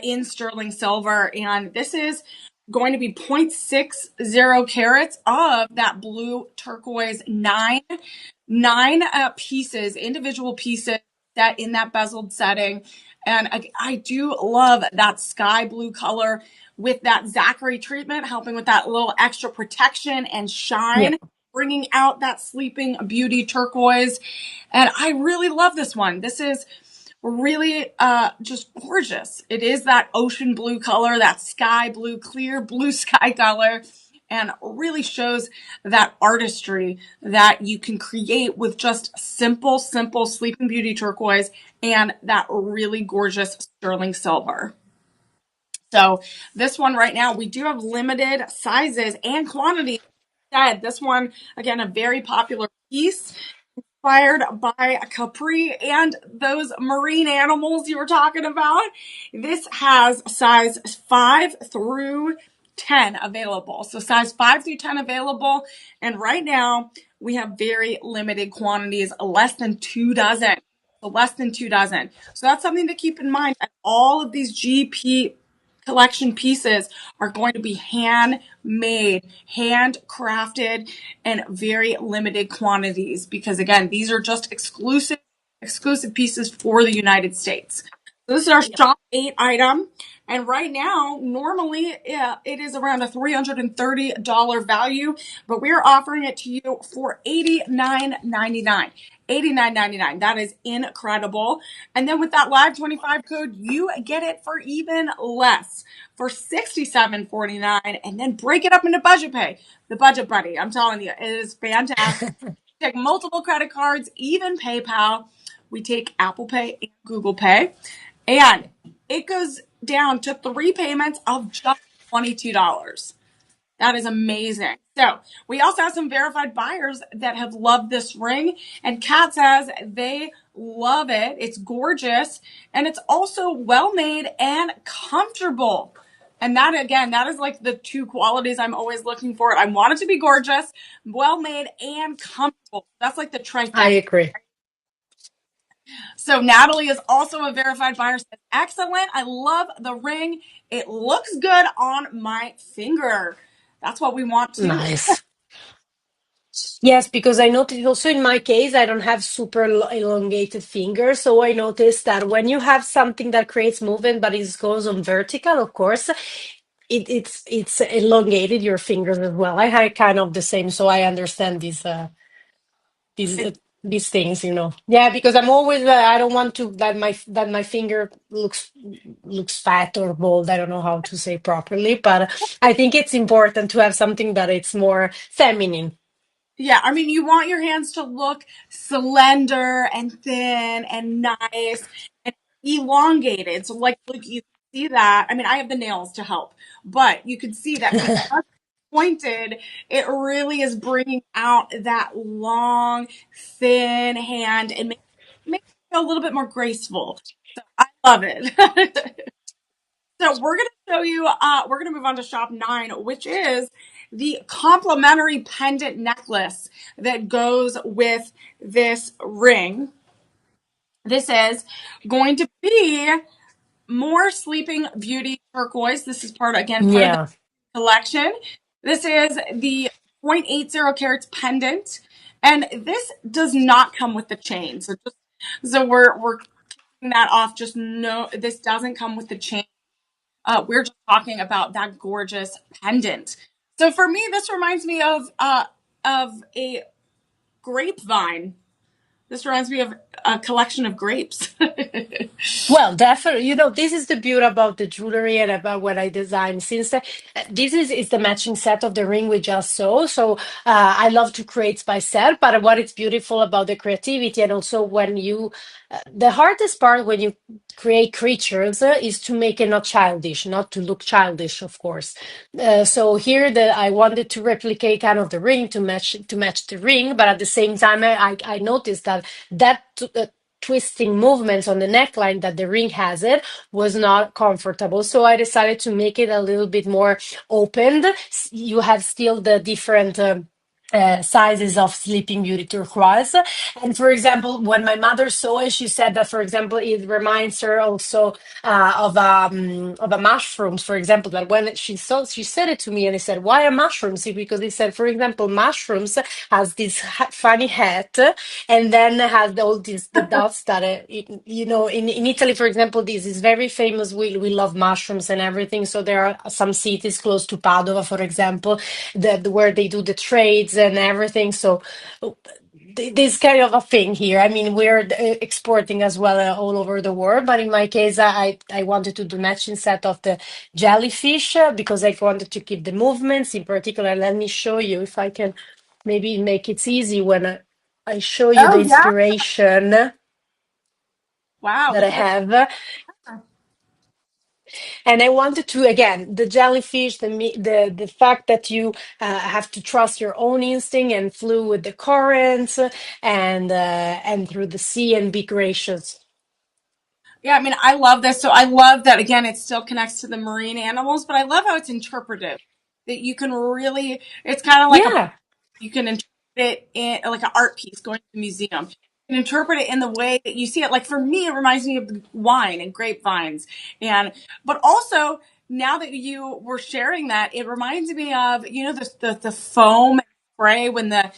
Speaker 1: in sterling silver. And this is going to be 0.60 carats of that blue turquoise, nine pieces, individual pieces set in that bezeled setting. And I do love that sky blue color with that Zachary treatment, helping with that little extra protection and
Speaker 2: Yeah.
Speaker 1: shine, bringing out that sleeping beauty turquoise. And I really love this one. This is really just gorgeous. It is that ocean blue color, that sky blue, clear blue sky color, and really shows that artistry that you can create with just simple Sleeping Beauty turquoise and that really gorgeous sterling silver. So this one right now, we do have limited sizes and quantity. Said this one again, a very popular piece inspired by Capri and those marine animals you were talking about. This has size 5 through 10 available. So size 5 through 10 available. And right now we have very limited quantities, less than 2 dozen. So less than 2 dozen. So that's something to keep in mind. All of these GP collection pieces are going to be handmade, handcrafted, and very limited quantities because again, these are just exclusive pieces for the United States. So this is our shop 8 item. And right now, normally it is around a $330 value, but we're offering it to you for $89.99. $89.99. That is incredible. And then with that live 25 code, you get it for even less for $67.49. And then break it up into budget pay. The budget buddy. I'm telling you, it is fantastic. Take multiple credit cards, even PayPal. We take Apple Pay and Google Pay. And it goes down to 3 payments of just $22. That is amazing. So we also have some verified buyers that have loved this ring. And Kat says they love it. It's gorgeous. And it's also well made and comfortable. And that, again, that is like the two qualities I'm always looking for. I want it to be gorgeous, well made, and comfortable. That's like the
Speaker 2: I
Speaker 1: trifecta.
Speaker 2: agree.
Speaker 1: So Natalie is also a verified buyer. Says, excellent. I love the ring. It looks good on my finger. That's what we want too.
Speaker 2: Nice. Yes, because I noticed also in my case, I don't have super elongated fingers. So I noticed that when you have something that creates movement, but it goes on vertical, of course, it's elongated your fingers as well. I had kind of the same, so I understand these uh, these things, you know. Yeah, because I'm always I don't want to that my finger looks fat or bold. I don't know how to say properly, but I think it's important to have something that it's more feminine.
Speaker 1: Yeah, I mean, you want your hands to look slender and thin and nice and elongated. So, like you see that. I mean, I have the nails to help, but you can see that because it's pointed, it really is bringing out that long, thin hand and make it feel a little bit more graceful. So, I love it. So we're going to show you, we're going to move on to shop 9, which is the complimentary pendant necklace that goes with this ring. This is going to be more Sleeping Beauty turquoise. This is part of the
Speaker 2: Yeah.
Speaker 1: collection. This is the 0.80 carats pendant. And this does not come with the chain. So we're kicking that off. Just know this doesn't come with the chain. We're just talking about that gorgeous pendant. So for me, this reminds me of a grapevine. This reminds me of a collection of grapes.
Speaker 2: Well, definitely. You know, this is the beauty about the jewelry and about what I design. Since this is the matching set of the ring we just saw, so I love to create by set. But what is beautiful about the creativity, and also when you, the hardest part when you create creatures is to make it not childish, not to look childish, of course. So here, I wanted to replicate kind of the ring to match the ring, but at the same time, I noticed that. Twisting movements on the neckline that the ring has it was not comfortable, so I decided to make it a little bit more opened. You have still the different sizes of Sleeping Beauty turquoise. And for example, when my mother saw it, she said that, for example, it reminds her also of a mushrooms, for example. That when she saw, she said it to me, and I said, "Why a mushrooms?" Because he said, for example, mushrooms has this funny hat, and then has all these the dots that you know, in Italy, for example, this is very famous. We love mushrooms and everything. So there are some cities close to Padova, for example, where they do the trades and everything. So this kind of a thing here. I mean, we're exporting as well all over the world, but in my case, I wanted to do matching set of the jellyfish because I wanted to keep the movements. In particular, let me show you if I can maybe make it easy when I show you the
Speaker 1: Oh yeah!
Speaker 2: inspiration
Speaker 1: Wow,
Speaker 2: that I
Speaker 1: look at this.
Speaker 2: have. And I wanted to, again, the jellyfish, the fact that you have to trust your own instinct and flew with the currents and through the sea and be gracious.
Speaker 1: Yeah, I mean, I love this. So I love that again. It still connects to the marine animals, but I love how it's interpretive. That you can really, it's kind of like a
Speaker 2: Yeah,
Speaker 1: you can interpret it in like an art piece going to the museum. You can interpret it in the way that you see it. Like for me, it reminds me of wine and grapevines. And but also now that you were sharing that, it reminds me of, you know, the foam spray when the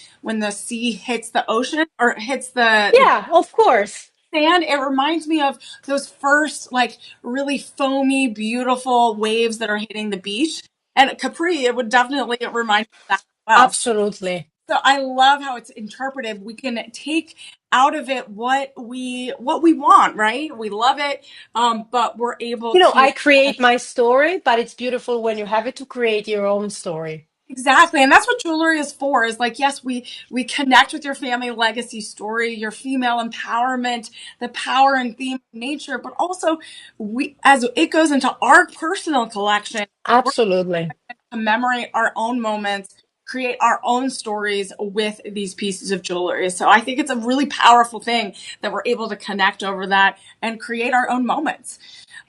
Speaker 1: sea hits the ocean or hits the
Speaker 2: yeah, of course.
Speaker 1: sand. It reminds me of those first like really foamy, beautiful waves that are hitting the beach. And Capri, it would definitely remind me of that as well.
Speaker 2: Absolutely.
Speaker 1: So I love how it's interpretive. We can take out of it what we want, right? We love it, but we're able
Speaker 2: You know,
Speaker 1: to
Speaker 2: I create my story, but it's beautiful when you have it to create your own story.
Speaker 1: exactly, and that's what jewelry is for. Is like yes, we connect with your family legacy story, your female empowerment, the power and theme of nature, but also we as it goes into our personal collection.
Speaker 2: Absolutely.
Speaker 1: Commemorate our own moments, create our own stories with these pieces of jewelry. So I think it's a really powerful thing that we're able to connect over that and create our own moments.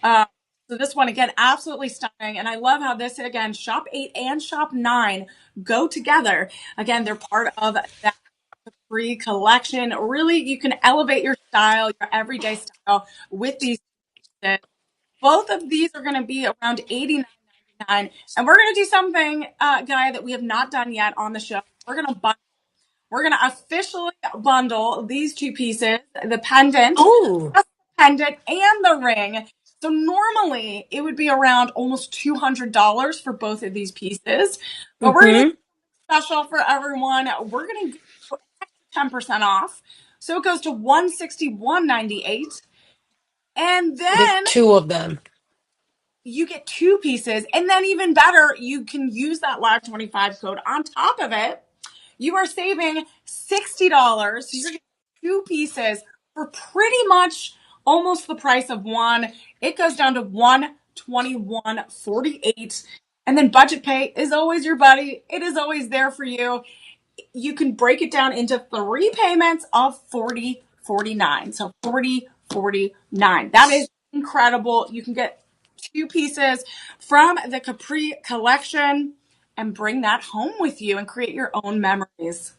Speaker 1: Uh, so this one again, absolutely stunning, and I love how this again, shop 8 and shop 9 go together. Again, they're part of that free collection. Really, you can elevate your style, your everyday style with these pieces. Both of these are going to be around 89.99, and we're going to do something, Gaia, that we have not done yet on the show. We're going to officially bundle these two pieces, the pendant,
Speaker 2: Oh,
Speaker 1: just the pendant and the ring. So normally it would be around almost $200 for both of these pieces, but we're going to
Speaker 2: Mm-hmm.
Speaker 1: special for everyone. We're going to go 10% off. So it goes to 161.98. And
Speaker 2: The
Speaker 1: then
Speaker 2: two of them.
Speaker 1: you get two pieces. And then even better, you can use that Live 25 code on top of it. You are saving $60. So you're getting two pieces for pretty much almost the price of one. It goes down to 121.48. And then budget pay is always your buddy. It is always there for you. You can break it down into three payments of 40.49. So 40.49. That is incredible. You can get two pieces from the Capri collection and bring that home with you and create your own memories.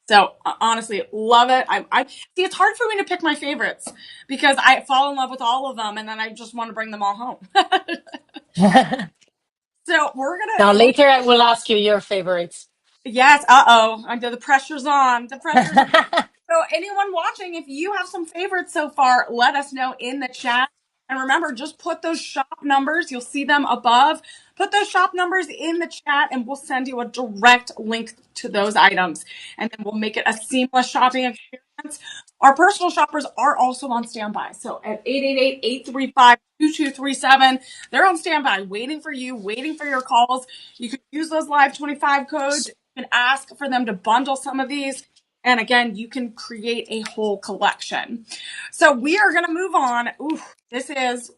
Speaker 1: So honestly, love it. I see. It's hard for me to pick my favorites because I fall in love with all of them, and then I just want to bring them all home. So
Speaker 2: Now,
Speaker 1: we're
Speaker 2: later I will ask you your favorites.
Speaker 1: yes. Uh-oh. The pressure's on. The pressure's on. So, anyone watching, if you have some favorites so far, let us know in the chat. And remember, just put those shop numbers, you'll see them above. Put those shop numbers in the chat, and we'll send you a direct link to those items. And then we'll make it a seamless shopping experience. Our personal shoppers are also on standby. So, at 888-835-2237, they're on standby, waiting for you, waiting for your calls. You can use those Live 25 codes. You can ask for them to bundle some of these. And again, you can create a whole collection. So we are going to move on. Ooh, this is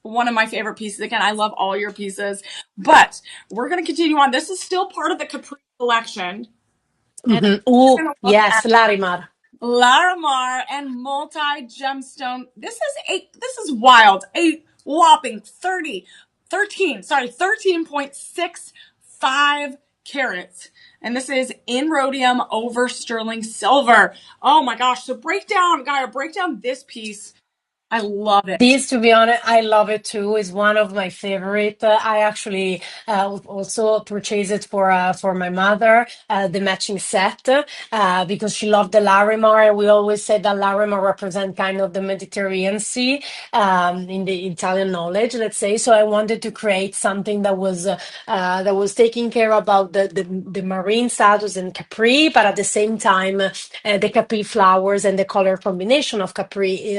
Speaker 1: one of my favorite pieces. Again, I love all your pieces, but we're going to continue on. This is still part of the Capri collection. And
Speaker 2: Hmm.
Speaker 1: we're
Speaker 2: Oh,
Speaker 1: going to look at
Speaker 2: yes, Larimar.
Speaker 1: Larimar and multi-gemstone. This is wild. A whopping 13.65 carats. And this is in rhodium over sterling silver. Oh my gosh. So Gaia, break down this piece. I love it.
Speaker 2: This, to be honest, I love it too. Is one of my favorite. I actually also purchased it for my mother, the matching set, because she loved the Larimar. We always said that Larimar represent kind of the Mediterranean Sea in the Italian knowledge, let's say. So I wanted to create something that was taking care about the marine status in Capri, but at the same time the Capri flowers and the color combination of Capri.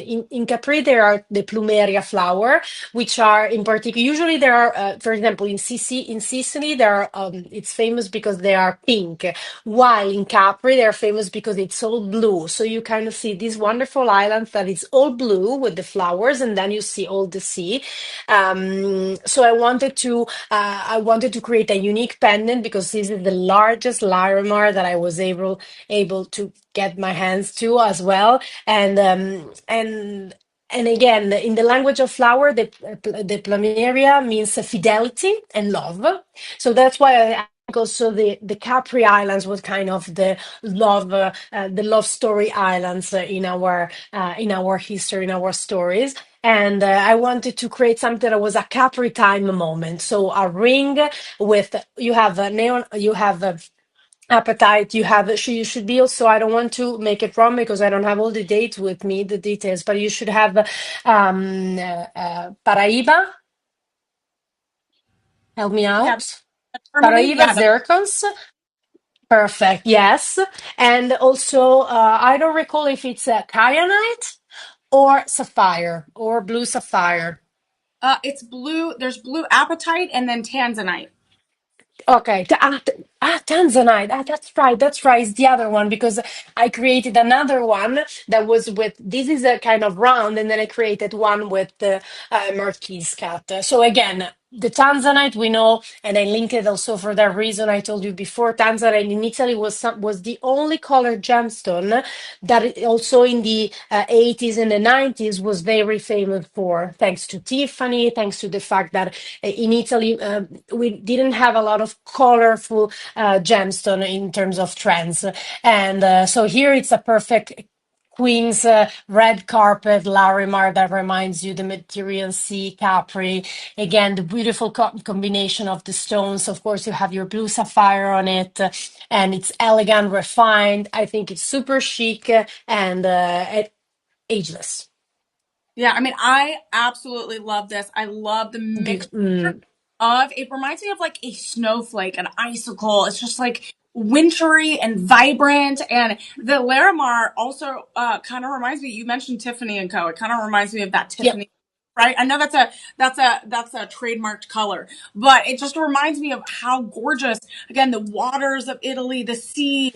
Speaker 2: In Capri there are the plumeria flower, which are in particular usually there are, for example, in Sicily there are it's famous because they are pink, while in Capri they're famous because it's all blue. So you kind of see this wonderful island that is all blue with the flowers, and then you see all the sea. So I wanted to create a unique pendant because this is the largest Larimar that I was able to get my hands to as well. And again, in the language of flower, the plumeria means fidelity and love. So that's why I think also the Capri Islands was kind of the love story islands in our history, in our stories. And I wanted to create something that was a Capri time moment. So a ring with you have a neon, you have a appetite, you should be also, I don't want to make it wrong because I don't have all the dates with me, the details, but you should have Paraiba, help me
Speaker 1: Yeah.
Speaker 2: out.
Speaker 1: Tourmaline.
Speaker 2: Paraiba
Speaker 1: Yeah.
Speaker 2: zircons, perfect, yes. And also I don't recall if it's a kyanite or sapphire or blue sapphire.
Speaker 1: It's blue. There's blue apatite and then tanzanite.
Speaker 2: Okay, Tanzanite. That's right. That's right. It's the other one because I created another one that was with. This is a kind of round, and then I created one with the Marquise cat. So again, the Tanzanite we know, and I linked it also for that reason I told you before. Tanzanite in Italy was the only colored gemstone that also in the 80s and the 90s was very famous for, thanks to Tiffany, thanks to the fact that in Italy we didn't have a lot of colorful gemstone in terms of trends. And so here it's a perfect Queen's red carpet, Larimar that reminds you the Mediterranean Sea, Capri. Again, the beautiful combination of the stones. Of course, you have your blue sapphire on it, and it's elegant, refined. I think it's super chic and ageless.
Speaker 1: Yeah, I mean, I absolutely love this. I love the mixture
Speaker 2: Mm.
Speaker 1: of it reminds me of like a snowflake, an icicle. It's just like wintry and vibrant. And the Larimar also kind of reminds me, you mentioned Tiffany and Co. It kind of reminds me of that
Speaker 2: Yep.
Speaker 1: Tiffany, right? I know that's a trademarked color, but it just reminds me of how gorgeous, again, the waters of Italy, the sea,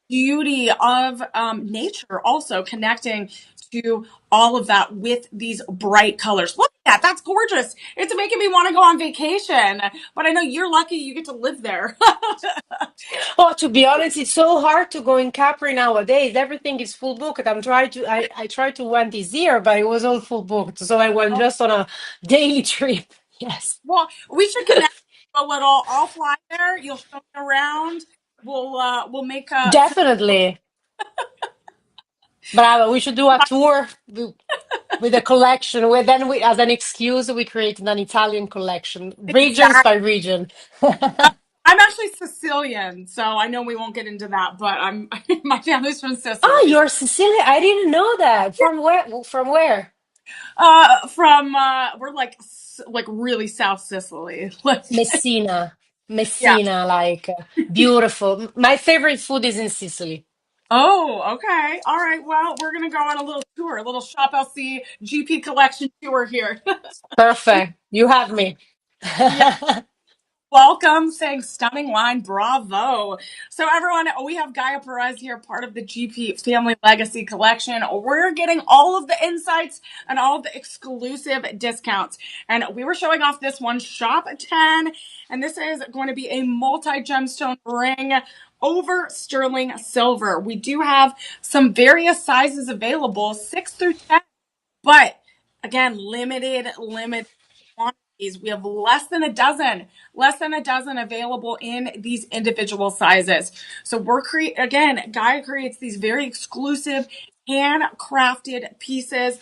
Speaker 1: beauty of nature also connecting to all of that with these bright colors. Look at that. That's gorgeous. It's making me want to go on vacation. But I know you're lucky you get to live there.
Speaker 2: Oh, to be honest, it's so hard to go in Capri nowadays. Everything is full booked. I tried to went this year, but it was all full booked. So I went just on a daily trip. Yes,
Speaker 1: Well, we should connect a little. I'll fly there. You'll show me around. We'll make a
Speaker 2: definitely. But we should do a tour with a collection. Then we, as an excuse, we created an Italian collection, regions
Speaker 1: exact.
Speaker 2: by region.
Speaker 1: I'm actually Sicilian, so I know we won't get into that. But I'm my family's from
Speaker 2: Oh,
Speaker 1: Sicily.
Speaker 2: you're Sicilian. I didn't know that. From where? From where?
Speaker 1: From we're like really South Sicily. Like
Speaker 2: Messina.
Speaker 1: yeah.
Speaker 2: Messina, like beautiful. My favorite food is in Sicily.
Speaker 1: Oh, okay. All right. Well, we're gonna go on a little tour, a little Shop LC GP collection tour here.
Speaker 2: Perfect. You have me.
Speaker 1: Yeah. Welcome, saying stunning line, bravo. So, everyone, we have Gaia Perez here, part of the GP Family Legacy Collection. We're getting all of the insights and all of the exclusive discounts. And we were showing off this one, Shop 10. And this is going to be a multi gemstone ring over sterling silver. We do have some various sizes available, 6 through 10. But again, limited quantities. We have less than a dozen available in these individual sizes. So again, Gaia creates these very exclusive handcrafted pieces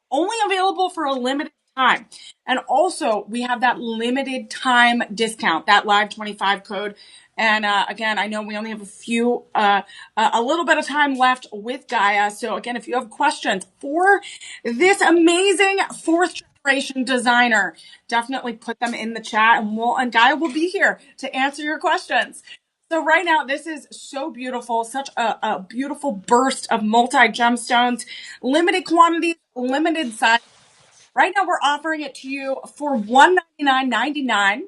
Speaker 1: only available for a limited time. And also, we have that limited time discount, that live 25 code. And again, I know we only have a little bit of time left with Gaia. So again, if you have questions for this amazing fourth generation designer, definitely put them in the chat, and Gaia will be here to answer your questions. So right now, this is so beautiful, such a beautiful burst of multi gemstones, limited quantities, limited size. Right now, we're offering it to you for $199.99.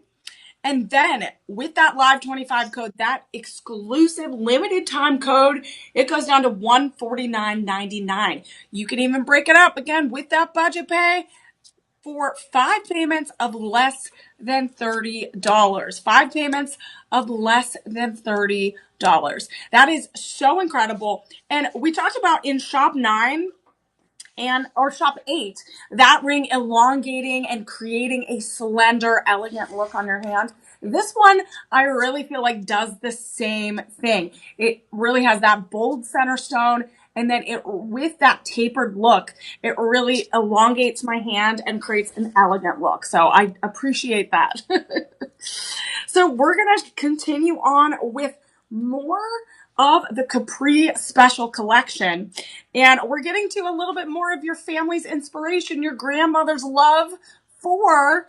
Speaker 1: And then with that live 25 code, that exclusive limited time code, it goes down to $149.99. You can even break it up again with that budget pay for 5 payments of less than $30. 5 payments of less than $30. That is so incredible. And we talked about in Shop 9 and or Shop 8, that ring elongating and creating a slender, elegant look on your hand. This one, I really feel like does the same thing. It really has that bold center stone, and then it with that tapered look, it really elongates my hand and creates an elegant look. So I appreciate that. So we're gonna continue on with more of the Capri Special Collection. And we're getting to a little bit more of your family's inspiration, your grandmother's love for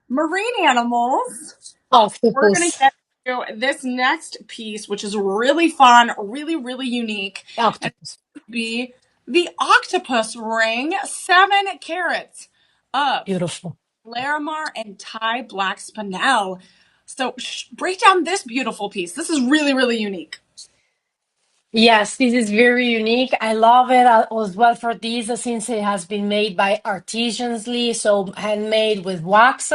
Speaker 1: marine animals. We're going to
Speaker 2: Octopus.
Speaker 1: get to this next piece, which is really fun, really, really unique. And
Speaker 2: Octopus.
Speaker 1: it would be the octopus ring, 7 carats of
Speaker 2: Beautiful.
Speaker 1: Larimar and Thai black spinel. So break down this beautiful piece. This is really, really unique.
Speaker 2: Yes, this is very unique. I love it as well for this since it has been made by artisanally, so handmade with wax.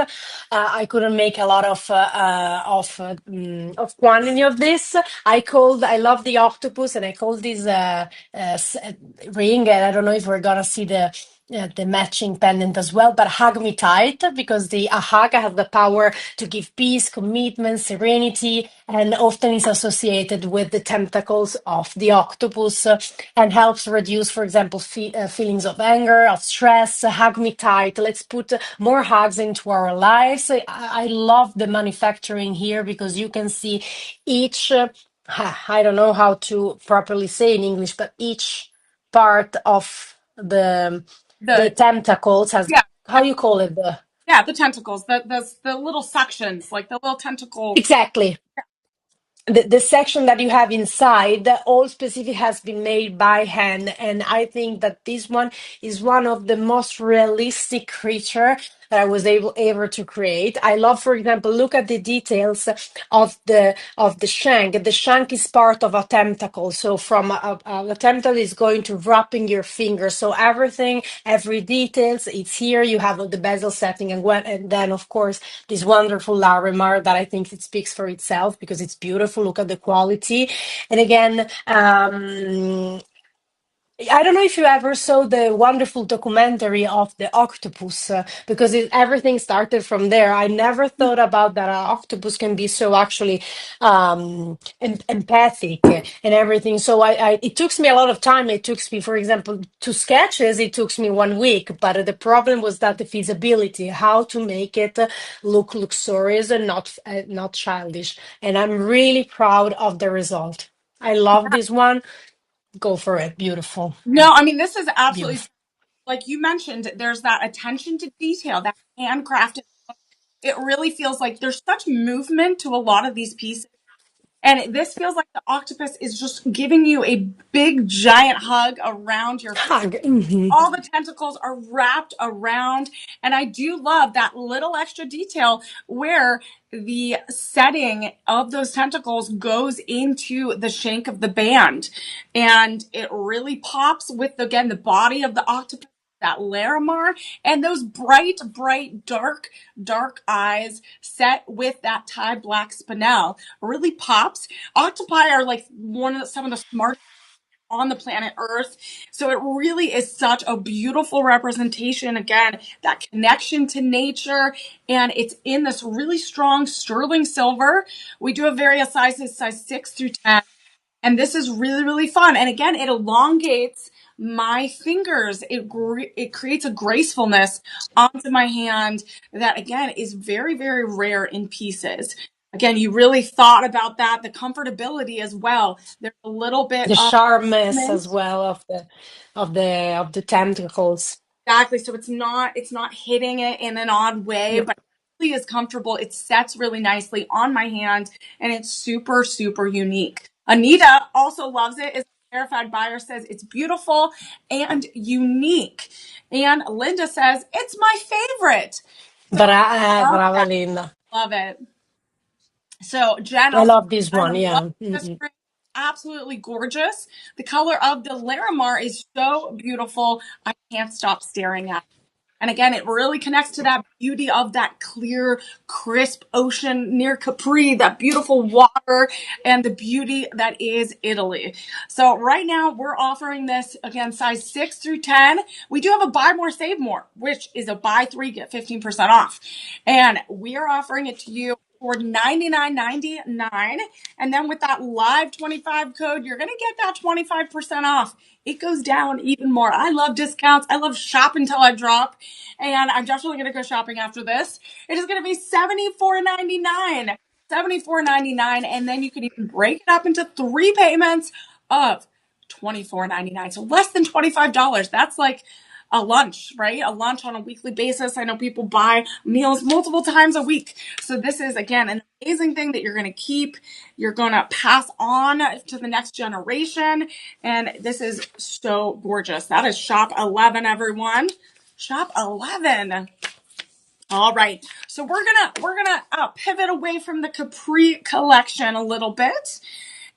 Speaker 2: I couldn't make a lot of quantity of this. I love the octopus, and I called this ring. And I don't know if we're gonna see the matching pendant as well, but hug me tight because the a hug has the power to give peace, commitment, serenity, and often is associated with the tentacles of the octopus and helps reduce, for example, feelings of anger, of stress. Hug me tight. Let's put more hugs into our lives. I love the manufacturing here because you can see each. I don't know how to properly say in English, but each part of the the
Speaker 1: the
Speaker 2: tentacles has,
Speaker 1: yeah,
Speaker 2: how you call it, the
Speaker 1: yeah, the tentacles, the little suctions, like the little tentacle.
Speaker 2: exactly. The section that you have inside, all specific has been made by hand, and I think that this one is one of the most realistic creature that I was able to create. I love, for example, look at the details of the shank. The shank is part of a tentacle, so from a tentacle is going to wrapping your finger. So everything, every details, it's here. You have the bezel setting, and then of course this wonderful Larimar that I think it speaks for itself because it's beautiful. Look at the quality. And again, I don't know if you ever saw the wonderful documentary of the octopus, because everything started from there. I never thought about that an octopus can be so actually empathic and everything. So it took me a lot of time. It took me, for example, to sketches, it took me 1 week. But the problem was that the feasibility, how to make it look luxurious and not childish. And I'm really proud of the result. I love this one. Go for it. Beautiful.
Speaker 1: No, I mean, this is absolutely,
Speaker 2: Beautiful.
Speaker 1: like you mentioned, there's that attention to detail, that handcrafted. It really feels like there's such movement to a lot of these pieces. And this feels like the octopus is just giving you a big giant hug around your face.
Speaker 2: Hug. Mhm.
Speaker 1: All the tentacles are wrapped around. And I do love that little extra detail where the setting of those tentacles goes into the shank of the band. And it really pops with, again, the body of the octopus, that Larimar, and those bright, bright, dark eyes set with that tie black spinel really pops. Octopi are like some of the smartest on the planet Earth. So it really is such a beautiful representation. Again, that connection to nature. And it's in this really strong sterling silver. We do have various sizes, size 6 through 10. And this is really, really fun. And again, it elongates my fingers. It creates a gracefulness onto my hand that, again, is very, very rare in pieces. Again, you really thought about that. The comfortability as well. There's a little bit
Speaker 2: The
Speaker 1: of
Speaker 2: sharpness
Speaker 1: movement.
Speaker 2: as well of the tentacles.
Speaker 1: Exactly. So it's not hitting it in an odd way,
Speaker 2: No.
Speaker 1: but it really is comfortable. It sets really nicely on my hand, and it's super, super unique. Anita also loves it. Is a verified buyer, says it's beautiful and unique. And Linda says it's my favorite. So love
Speaker 2: Brava
Speaker 1: that.
Speaker 2: Linda.
Speaker 1: Love it. So Jen
Speaker 2: I
Speaker 1: also,
Speaker 2: love this
Speaker 1: I
Speaker 2: one.
Speaker 1: love
Speaker 2: Yeah.
Speaker 1: this
Speaker 2: Mm-mm.
Speaker 1: ring. Absolutely gorgeous. The color of the Larimar is so beautiful. I can't stop staring at it. And again, it really connects to that beauty of that clear, crisp ocean near Capri, that beautiful water, and the beauty that is Italy. So right now we're offering this again, size 6 through 10. We do have a buy more, save more, which is a buy three, get 15% off. And we are offering it to you for $99.99. And then with that live 25 code, you're going to get that 25% off. It goes down even more. I love discounts. I love shop until I drop. And I'm definitely going to go shopping after this. It is going to be $74.99. $74.99. And then you can even break it up into 3 payments of $24.99. So less than $25. That's like a lunch, right? A lunch on a weekly basis. I know people buy meals multiple times a week. So this is, again, an amazing thing that you're going to keep. You're going to pass on to the next generation. And this is so gorgeous. That is shop 11, everyone. Shop 11. All right. So we're gonna pivot away from the Capri collection a little bit.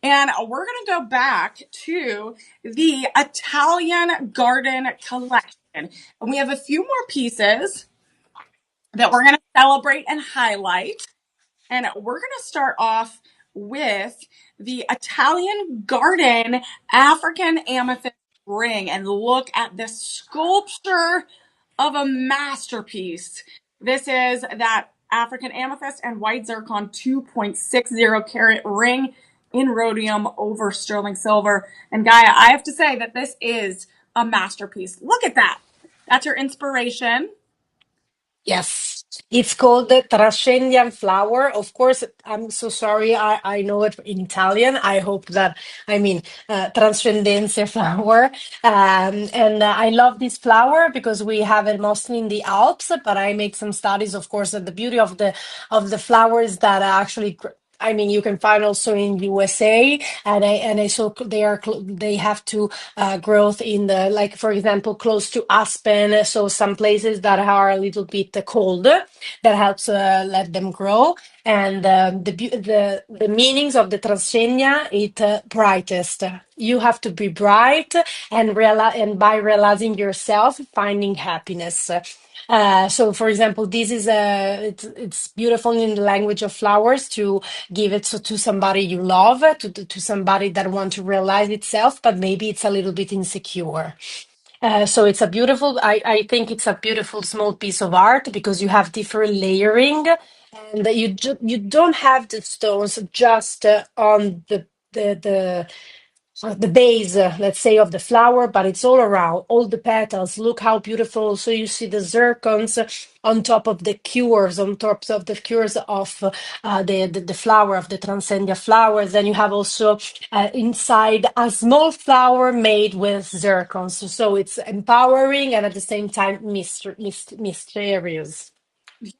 Speaker 1: And we're going to go back to the Italian Garden collection. And we have a few more pieces that we're going to celebrate and highlight. And we're going to start off with the Italian Garden African Amethyst ring. And look at this sculpture of a masterpiece. This is that African Amethyst and White Zircon 2.60 carat ring in rhodium over sterling silver. And Gaia, I have to say that this is a masterpiece. Look at that. That's your inspiration.
Speaker 2: Yes. It's called the Trascendian flower. Of course, I'm so sorry. I know it in Italian. I hope that, I mean, Trascendenza flower. And I love this flower because we have it mostly in the Alps, but I make some studies, of course, that the beauty of the flowers that are actually I mean, you can find also in USA, and I so they have to growth in the like for example close to Aspen, so some places that are a little bit cold that helps let them grow. And the meanings of the transgenia it brightest. You have to be bright and by realizing yourself, finding happiness. So, for example, this is it's beautiful in the language of flowers to give it to somebody you love, to somebody that want to realize itself, but maybe it's a little bit insecure. So it's a beautiful, I think it's a beautiful small piece of art because you have different layering and you don't have the stones just on the base, let's say, of the flower, but it's all around, all the petals. Look how beautiful. So you see the zircons on top of the cures, on top of the cures of the flower, of the transcendia flowers. Then you have also inside a small flower made with zircons. So it's empowering and at the same time mysterious.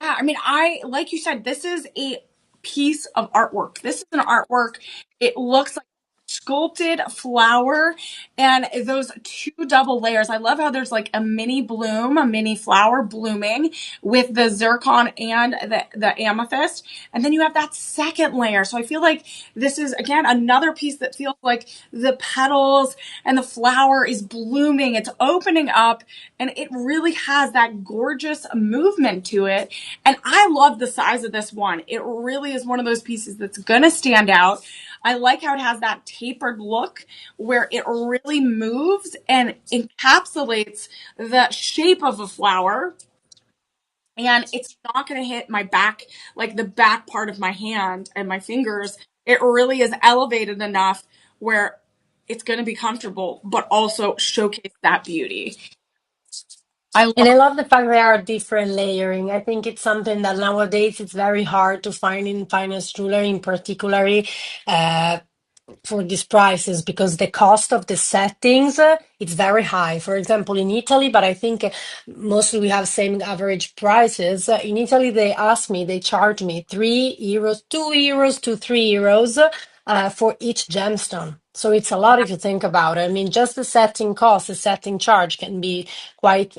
Speaker 1: Yeah, I mean, I like you said, this is a piece of artwork. This is an artwork. It looks like sculpted flower and those two double layers. I love how there's like a mini bloom, a mini flower blooming with the zircon and the amethyst. And then you have that second layer. So I feel like this is again another piece that feels like the petals and the flower is blooming. It's opening up and it really has that gorgeous movement to it. And I love the size of this one. It really is one of those pieces that's going to stand out. I like how it has that tapered look where it really moves and encapsulates the shape of a flower. And it's not going to hit my back, like the back part of my hand and my fingers. It really is elevated enough where it's going to be comfortable, but also showcase that beauty. I
Speaker 2: And
Speaker 1: love.
Speaker 2: I love the fact there are different layering. I think it's something that nowadays it's very hard to find in finance jewelry, in particular. Uh, for these prices because the cost of the settings it's very high. For example, in Italy, but I think mostly we have same average prices. In Italy, they charge me €3, €2 to €3 for each gemstone. So it's a lot if you think about it. I mean, just the setting cost, the setting charge can be quite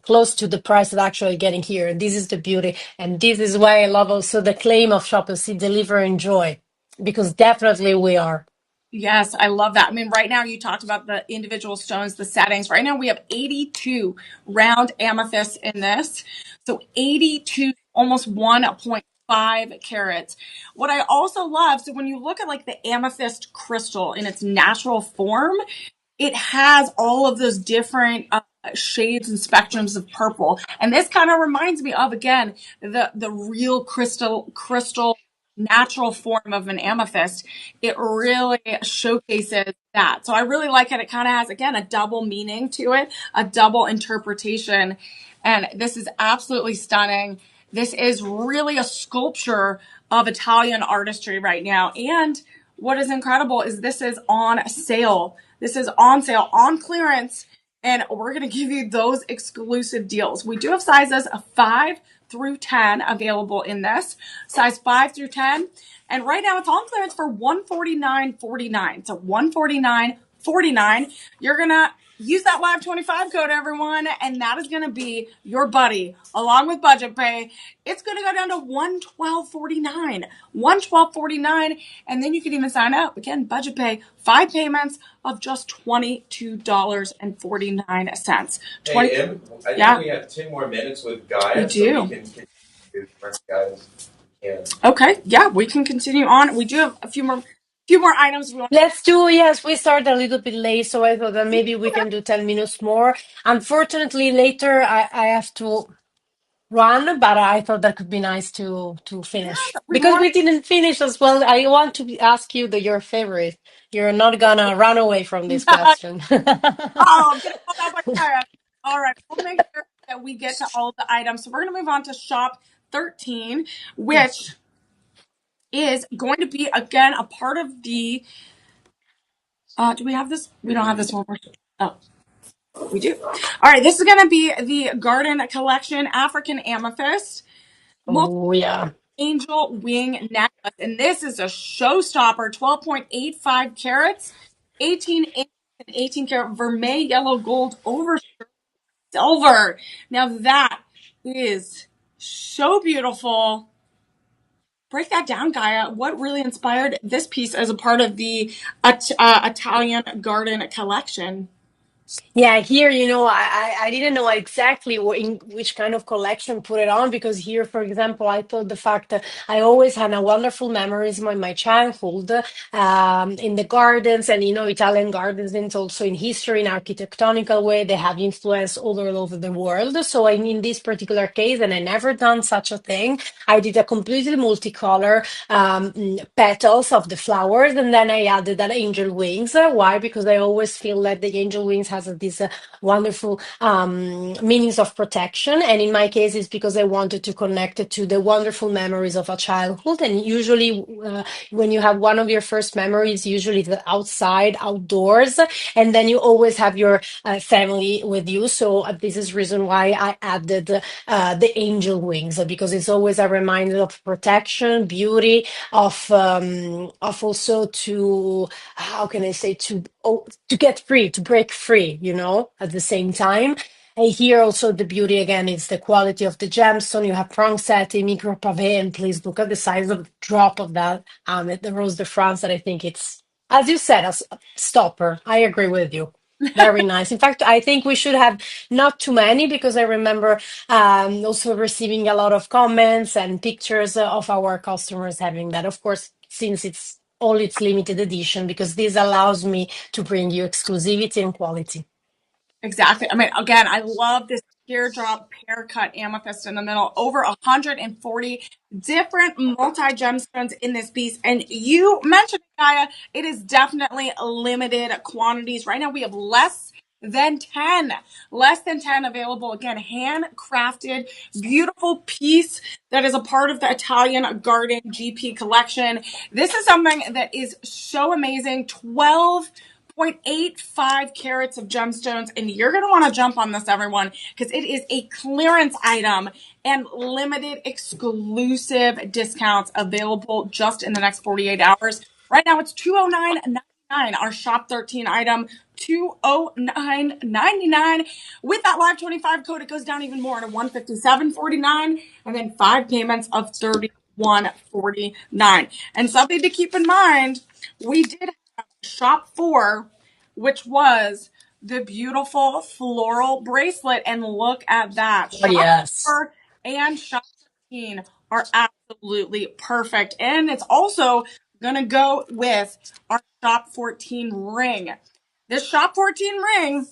Speaker 2: close to the price of actually getting here. And this is the beauty. And this is why I love also the claim of Shop and See, deliver, enjoy because definitely we are.
Speaker 1: Yes, I love that. I mean, right now you talked about the individual stones, the settings. Right now we have 82 round amethysts in this. So 82, almost 1.5 carats. What I also love, so when you look at like the amethyst crystal in its natural form, it has all of those different shades and spectrums of purple. And this kind of reminds me of again the real crystal natural form of an amethyst. It really showcases that. So I really like it. It kind of has again a double meaning to it, a double interpretation. And this is absolutely stunning. This is really a sculpture of Italian artistry right now. And what is incredible is this is on sale. This is on sale, on clearance, and we're going to give you those exclusive deals. We do have sizes of 5 through 10 available in this, size 5 through 10. And right now it's on clearance for $149.49. So $149.49. You're going to use that live 25 code, everyone, and that is going to be your buddy along with budget pay. It's going to go down to $112.49, and then you can even sign up again, budget pay, 5 payments of just $22.49.
Speaker 3: Hey, Em, I think
Speaker 1: Yeah,
Speaker 3: we have 10 more minutes with Gaia,
Speaker 1: we
Speaker 3: so we
Speaker 1: do.
Speaker 3: can continue with our guys. Yeah.
Speaker 1: Okay, yeah, we can continue on. We do have a few more items we want.
Speaker 2: Let's do, yes, we started a little bit late, so I thought that maybe we can do 10 minutes more. Unfortunately, later I have to run, but I thought that could be nice to
Speaker 1: Yeah,
Speaker 2: finish.
Speaker 1: we
Speaker 2: Because
Speaker 1: want.
Speaker 2: we didn't finish as well, I want to ask you your favorite. You're not gonna run away from this question.
Speaker 1: Oh, I'm gonna call that by fire. All right, we'll make sure. that we get to all of the items. So we're going to move on to shop 13, which is going to be, again, a part of the, do we have this? We don't have this one. Oh, we do. All right. This is going to be the Garden Collection African Amethyst
Speaker 2: Oh, yeah.
Speaker 1: Angel Wing Necklace. And this is a showstopper, 12.85 carats, 18 inches, and 18 karat vermeil yellow gold over silver. Now that is so beautiful. Break that down, Gaia. What really inspired this piece as a part of the Italian Garden Collection?
Speaker 2: Yeah, here, I didn't know exactly in which kind of collection put it on because here, for example, I thought the fact that I always had a wonderful memories in my childhood in the gardens and, Italian gardens and also in history, in architectonical way, they have influence all over the world. So in this particular case, and I never done such a thing, I did a completely multicolor petals of the flowers, and then I added an angel wings. Why? Because I always feel that the angel wings has this wonderful meanings of protection, and in my case, it's because I wanted to connect it to the wonderful memories of a childhood. And usually, when you have one of your first memories, usually the outside, outdoors, and then you always have your family with you. So this is reason why I added the angel wings because it's always a reminder of protection, beauty, of also to how can I say to get free, to break free, at the same time. And here also the beauty again is the quality of the gemstone. You have prong setting, micro pave, and please look at the size of the drop of that the Rose de France. That I think it's, as you said, a stopper. I agree with you. Very nice. In fact, I think we should have not too many because I remember also receiving a lot of comments and pictures of our customers having that. Of course, since it's limited edition, because this allows me to bring you exclusivity and quality.
Speaker 1: Exactly. I mean, again, I love this teardrop pear cut amethyst in the middle. Over 140 different multi gemstones in this piece. And you mentioned, Gaia, it is definitely limited quantities. Right now, we have than 10, less than 10 available. Again, handcrafted, beautiful piece that is a part of the Italian Garden GP collection. This is something that is so amazing. 12.85 carats of gemstones, and you're going to want to jump on this, everyone, because it is a clearance item and limited exclusive discounts available just in the next 48 hours. Right now, it's $209.99. Our shop 13 item, $209.99. With that live 25 code, it goes down even more to $157.49, and then 5 payments of $31.49. And something to keep in mind, we did shop 4, which was the beautiful floral bracelet. And look at that.
Speaker 2: Oh,
Speaker 1: Shop
Speaker 2: yes.
Speaker 1: 4 and shop 13 are absolutely perfect. And it's also going to go with our shop 14 ring. This shop 14 ring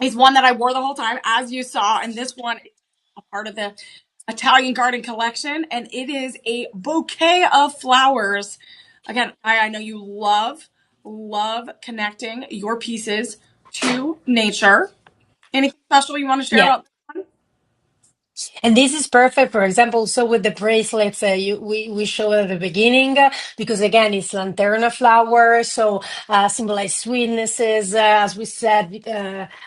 Speaker 1: is one that I wore the whole time, as you saw. And this one is a part of the Italian Garden collection. And it is a bouquet of flowers. Again, I know you love connecting your pieces to nature. Anything special you want to share
Speaker 2: Yeah.
Speaker 1: about this one?
Speaker 2: And this is perfect, for example, so with the bracelets we showed at the beginning, because again, it's lanterna flower, so symbolize sweetnesses, as we said,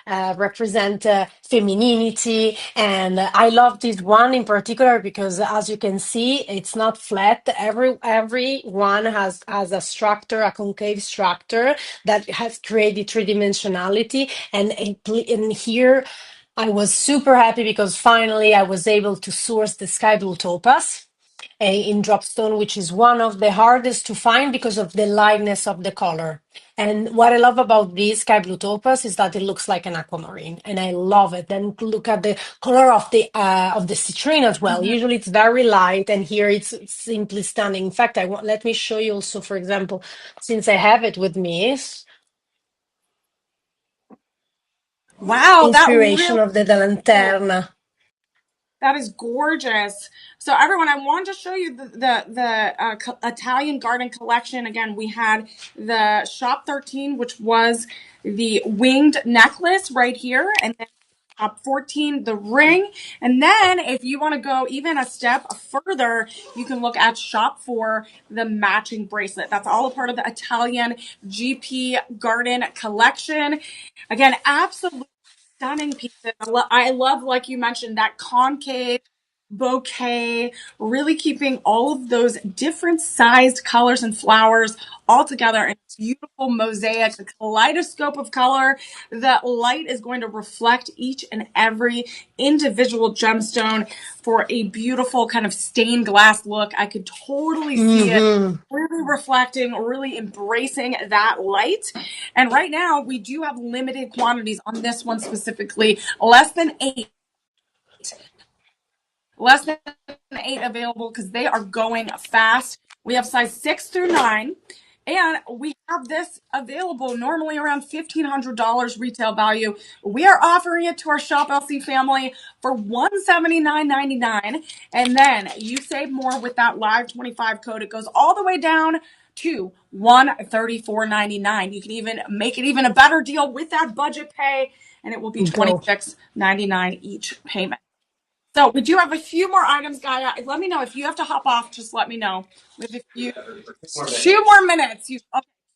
Speaker 2: represent femininity. And I love this one in particular because, as you can see, it's not flat. Every one has a structure, a concave structure that has created three dimensionality, and here. I was super happy because finally I was able to source the sky blue topaz in dropstone, which is one of the hardest to find because of the lightness of the color. And what I love about this sky blue topaz is that it looks like an aquamarine, and I love it. And look at the color of the citrine as well.
Speaker 1: Mhm.
Speaker 2: Usually it's very light, and here it's simply stunning. In fact, let me show you also, for example, since I have it with me,
Speaker 1: Wow, that
Speaker 2: inspiration
Speaker 1: really
Speaker 2: of the
Speaker 1: cool.
Speaker 2: lanterna.
Speaker 1: That is gorgeous. So, everyone, I wanted to show you the Italian Garden collection. Again, we had the Shop 13, which was the winged necklace right here, and then shop 14, the ring. And then if you want to go even a step further, you can look at shop 4, the matching bracelet. That's all a part of the Italian GP Garden collection. Again, absolutely stunning pieces. I love, like you mentioned, that concave bouquet, really keeping all of those different sized colors and flowers all together in a beautiful mosaic, a kaleidoscope of color. The light is going to reflect each and every individual gemstone for a beautiful kind of stained glass look. I could totally see it
Speaker 2: Hmm.
Speaker 1: really reflecting, really embracing that light. And right now, we do have limited quantities on this one specifically, less than eight available because they are going fast. We have size 6 through 9. And we have this available normally around $1,500 retail value. We are offering it to our Shop LC family for $179.99. And then you save more with that Live 25 code. It goes all the way down to $134.99. You can even make it even a better deal with that budget pay, and it will be
Speaker 2: Go.
Speaker 1: $26.99 each payment. So we do have a few more items, Gaia. Let me know if you have to hop off. Just let me know. We have a few,
Speaker 3: More
Speaker 1: 2 more minutes. Okay,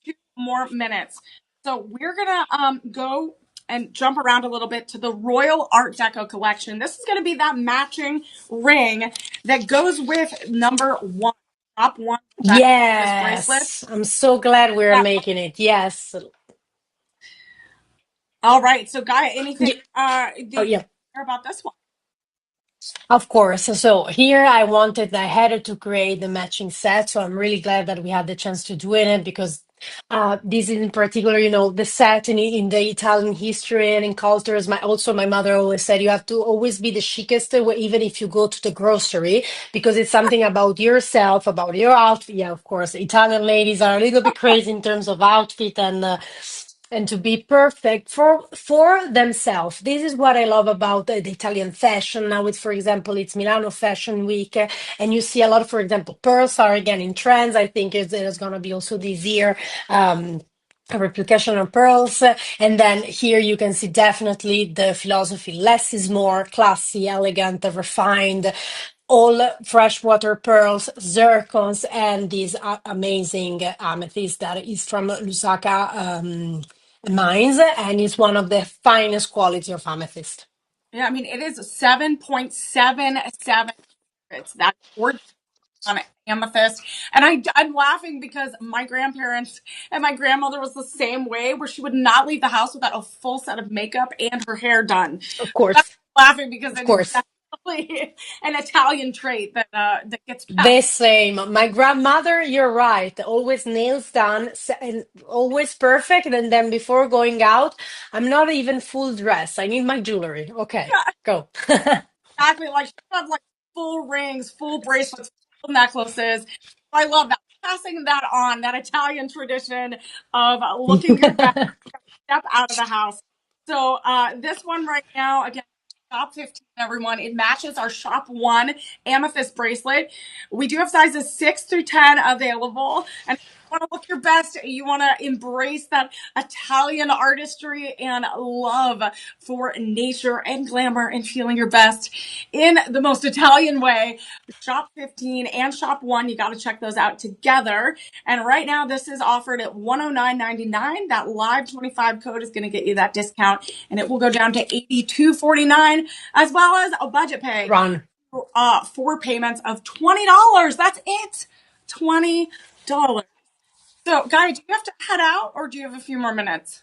Speaker 1: 2 more minutes. So we're gonna go and jump around a little bit to the Royal Art Deco collection. This is gonna be that matching ring that goes with number one, top one, that this bracelet.
Speaker 2: Yes, I'm so glad we're
Speaker 1: Yeah.
Speaker 2: making it. Yes.
Speaker 1: All right. So Gaia, anything
Speaker 2: Ye-
Speaker 1: do
Speaker 2: Oh,
Speaker 1: you
Speaker 2: yeah.
Speaker 1: care about this one?
Speaker 2: Of course. So here I had to create the matching set. So I'm really glad that we had the chance to do it because this is in particular, the set in the Italian history and in cultures. My mother always said you have to always be the chicest, even if you go to the grocery, because it's something about yourself, about your outfit. Yeah, of course, Italian ladies are a little bit crazy in terms of outfit and to be perfect for themselves. This is what I love about the Italian fashion. Now it's, for example, it's Milano Fashion Week, and you see a lot of, for example, pearls are again in trends. I think it's going to be also this year. A replication of pearls, and then here you can see definitely the philosophy: less is more, classy, elegant, refined, all freshwater pearls, zircons, and these amazing amethyst that is from Lusaka mines, and is one of the finest quality of amethyst.
Speaker 1: Yeah, I mean it is 7.77. That's gorgeous on amethyst. And I'm laughing because my grandparents and my grandmother was the same way, where she would not leave the house without a full set of makeup and her hair done.
Speaker 2: Of
Speaker 1: That's
Speaker 2: course,
Speaker 1: laughing because
Speaker 2: of
Speaker 1: it is
Speaker 2: course.
Speaker 1: definitely an Italian trait that gets
Speaker 2: The
Speaker 1: passed.
Speaker 2: same. My grandmother, you're right. Always nails done, and always perfect. And then before going out, I'm not even full dress. I need my jewelry. Okay,
Speaker 1: Yeah,
Speaker 2: go.
Speaker 1: exactly. Like she has like full rings, full bracelets, full necklaces. I love that. Passing that on, that Italian tradition of looking your best, step out of the house. So this one right now, again, shop 15, everyone. It matches our shop 1 amethyst bracelet. We do have sizes 6 through 10 available. And if you want to look your best, you want to embrace that Italian artistry and love for nature and glamour and feeling your best in the most Italian way. Shop 15 and shop 1, you got to check those out together. And right now, this is offered at $109.99. That live 25 code is going to get you that discount, and it will go down to $82.49, as well as a budget pay.
Speaker 2: Run.
Speaker 1: 4 payments of $20. That's it. $20. So, Guy, do you have to head out, or do you have a few more minutes?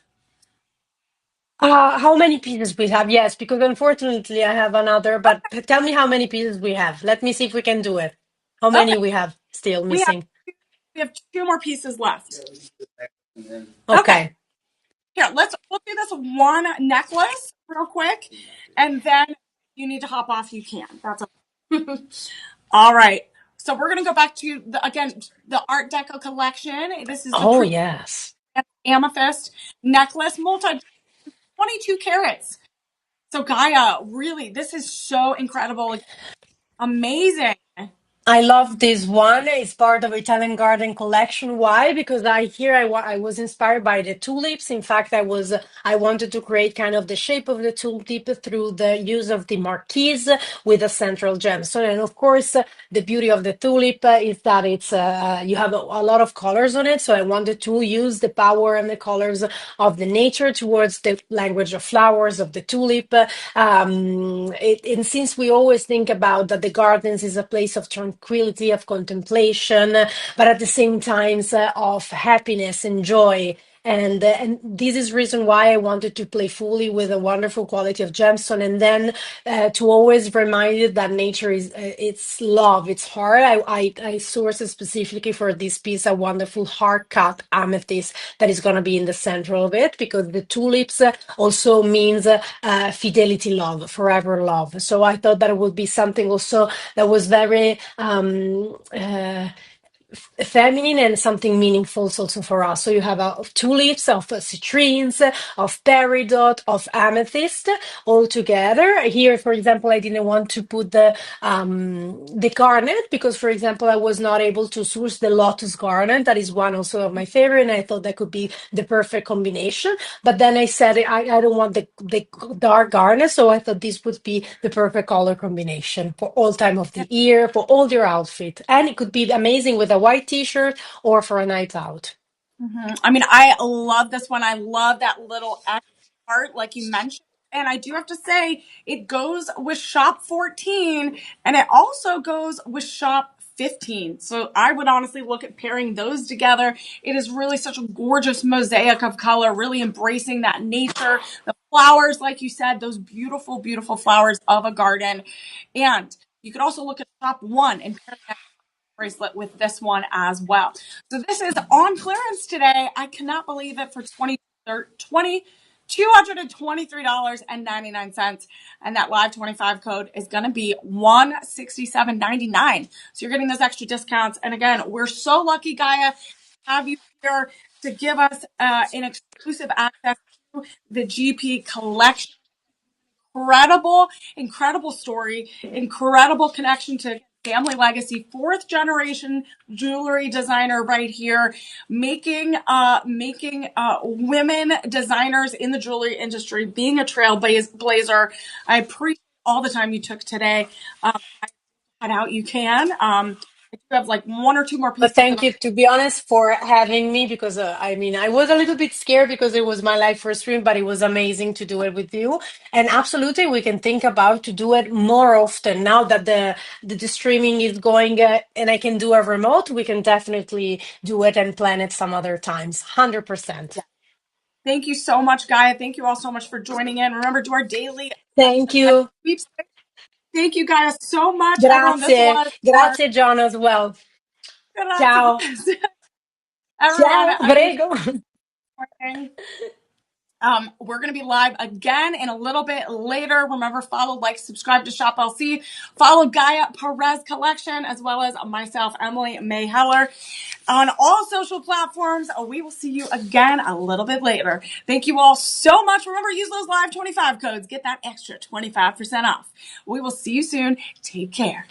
Speaker 2: How many pieces we have? Yes, because unfortunately I have another, but tell me how many pieces we have. Let me see if we can do it. How
Speaker 1: Okay,
Speaker 2: many we have still
Speaker 1: we have
Speaker 2: missing?
Speaker 1: we have 2 more pieces left. Okay,
Speaker 2: Okay.
Speaker 1: here, we'll do this one necklace real quick, and then you need to hop off. You can. That's okay. All right. So we're gonna go back to the Art Deco collection. This is the
Speaker 2: Oh,
Speaker 1: pre
Speaker 2: yes.
Speaker 1: amethyst necklace, multi 22 carats. So Gaia, really, this is so incredible, amazing.
Speaker 2: I love this one. It's part of Italian Garden collection. Why? Because I was inspired by the tulips. In fact, I wanted to create kind of the shape of the tulip through the use of the marquise with a central gemstone. And of course, the beauty of the tulip is that it's you have a lot of colors on it. So I wanted to use the power and the colors of the nature towards the language of flowers of the tulip. And since we always think about that the gardens is a place of tranquility, of contemplation, but at the same time of happiness and joy. And this is reason why I wanted to play fully with a wonderful quality of gemstone, and then to always remind you that nature is it's love, it's heart. I sourced specifically for this piece a wonderful heart cut amethyst that is going to be in the center of it, because the tulips also means fidelity, love, forever love. So I thought that it would be something also that was very feminine and something meaningful also for us. So you have tulips, of citrines, of peridot, of amethyst all together. Here, for example, I didn't want to put the garnet because, for example, I was not able to source the lotus garnet. That is one also of my favorite, and I thought that could be the perfect combination. But then I said I don't want the dark garnet, so I thought this would be the perfect color combination for all time of the year, for all your outfit. And it could be amazing with a white t-shirt or for a night out.
Speaker 1: I mean, I love this one. I love that little X part, like you mentioned. And I do have to say, it goes with shop 14 and it also goes with shop 15. So I would honestly look at pairing those together. It is really such a gorgeous mosaic of color, really embracing that nature, the flowers, like you said, those beautiful, beautiful flowers of a garden. And you could also look at shop 1 and pair that bracelet with this one as well. So this is on clearance today. I cannot believe it for $223.99. And that live 25 code is going to be $167.99. So you're getting those extra discounts. And again, we're so lucky, Gaia, to have you here to give us an exclusive access to the GP collection. Incredible story, incredible connection to family legacy, fourth generation jewelry designer right here, making women designers in the jewelry industry, being a trailblazer. I appreciate all the time you took today. Cut out you can. I do have like one or two more
Speaker 2: But
Speaker 1: pieces.
Speaker 2: thank you, to be honest, for having me, because I mean, I was a little bit scared because it was my live first stream, but it was amazing to do it with you. And absolutely, we can think about to do it more often now that the streaming is going, and I can do a remote. We can definitely do it and plan it some other times. 100%.
Speaker 1: Thank you so much, Gaia. Thank you all so much for joining in. Remember, do our daily
Speaker 2: Thank you.
Speaker 1: sweepstakes. Thank you guys so much, everyone. This
Speaker 2: Grazie.
Speaker 1: was our
Speaker 2: Grazie, John, as well.
Speaker 1: grazie.
Speaker 2: Ciao.
Speaker 1: Everyone.
Speaker 2: Ciao.
Speaker 1: I think
Speaker 2: Prego.
Speaker 1: we're going to be live again in a little bit later. Remember, follow, like, subscribe to Shop LC. Follow Gaia Perez Collection, as well as myself, Emily May Heller, on all social platforms. We will see you again a little bit later. Thank you all so much. Remember, use those live 25 codes. Get that extra 25% off. We will see you soon. Take care.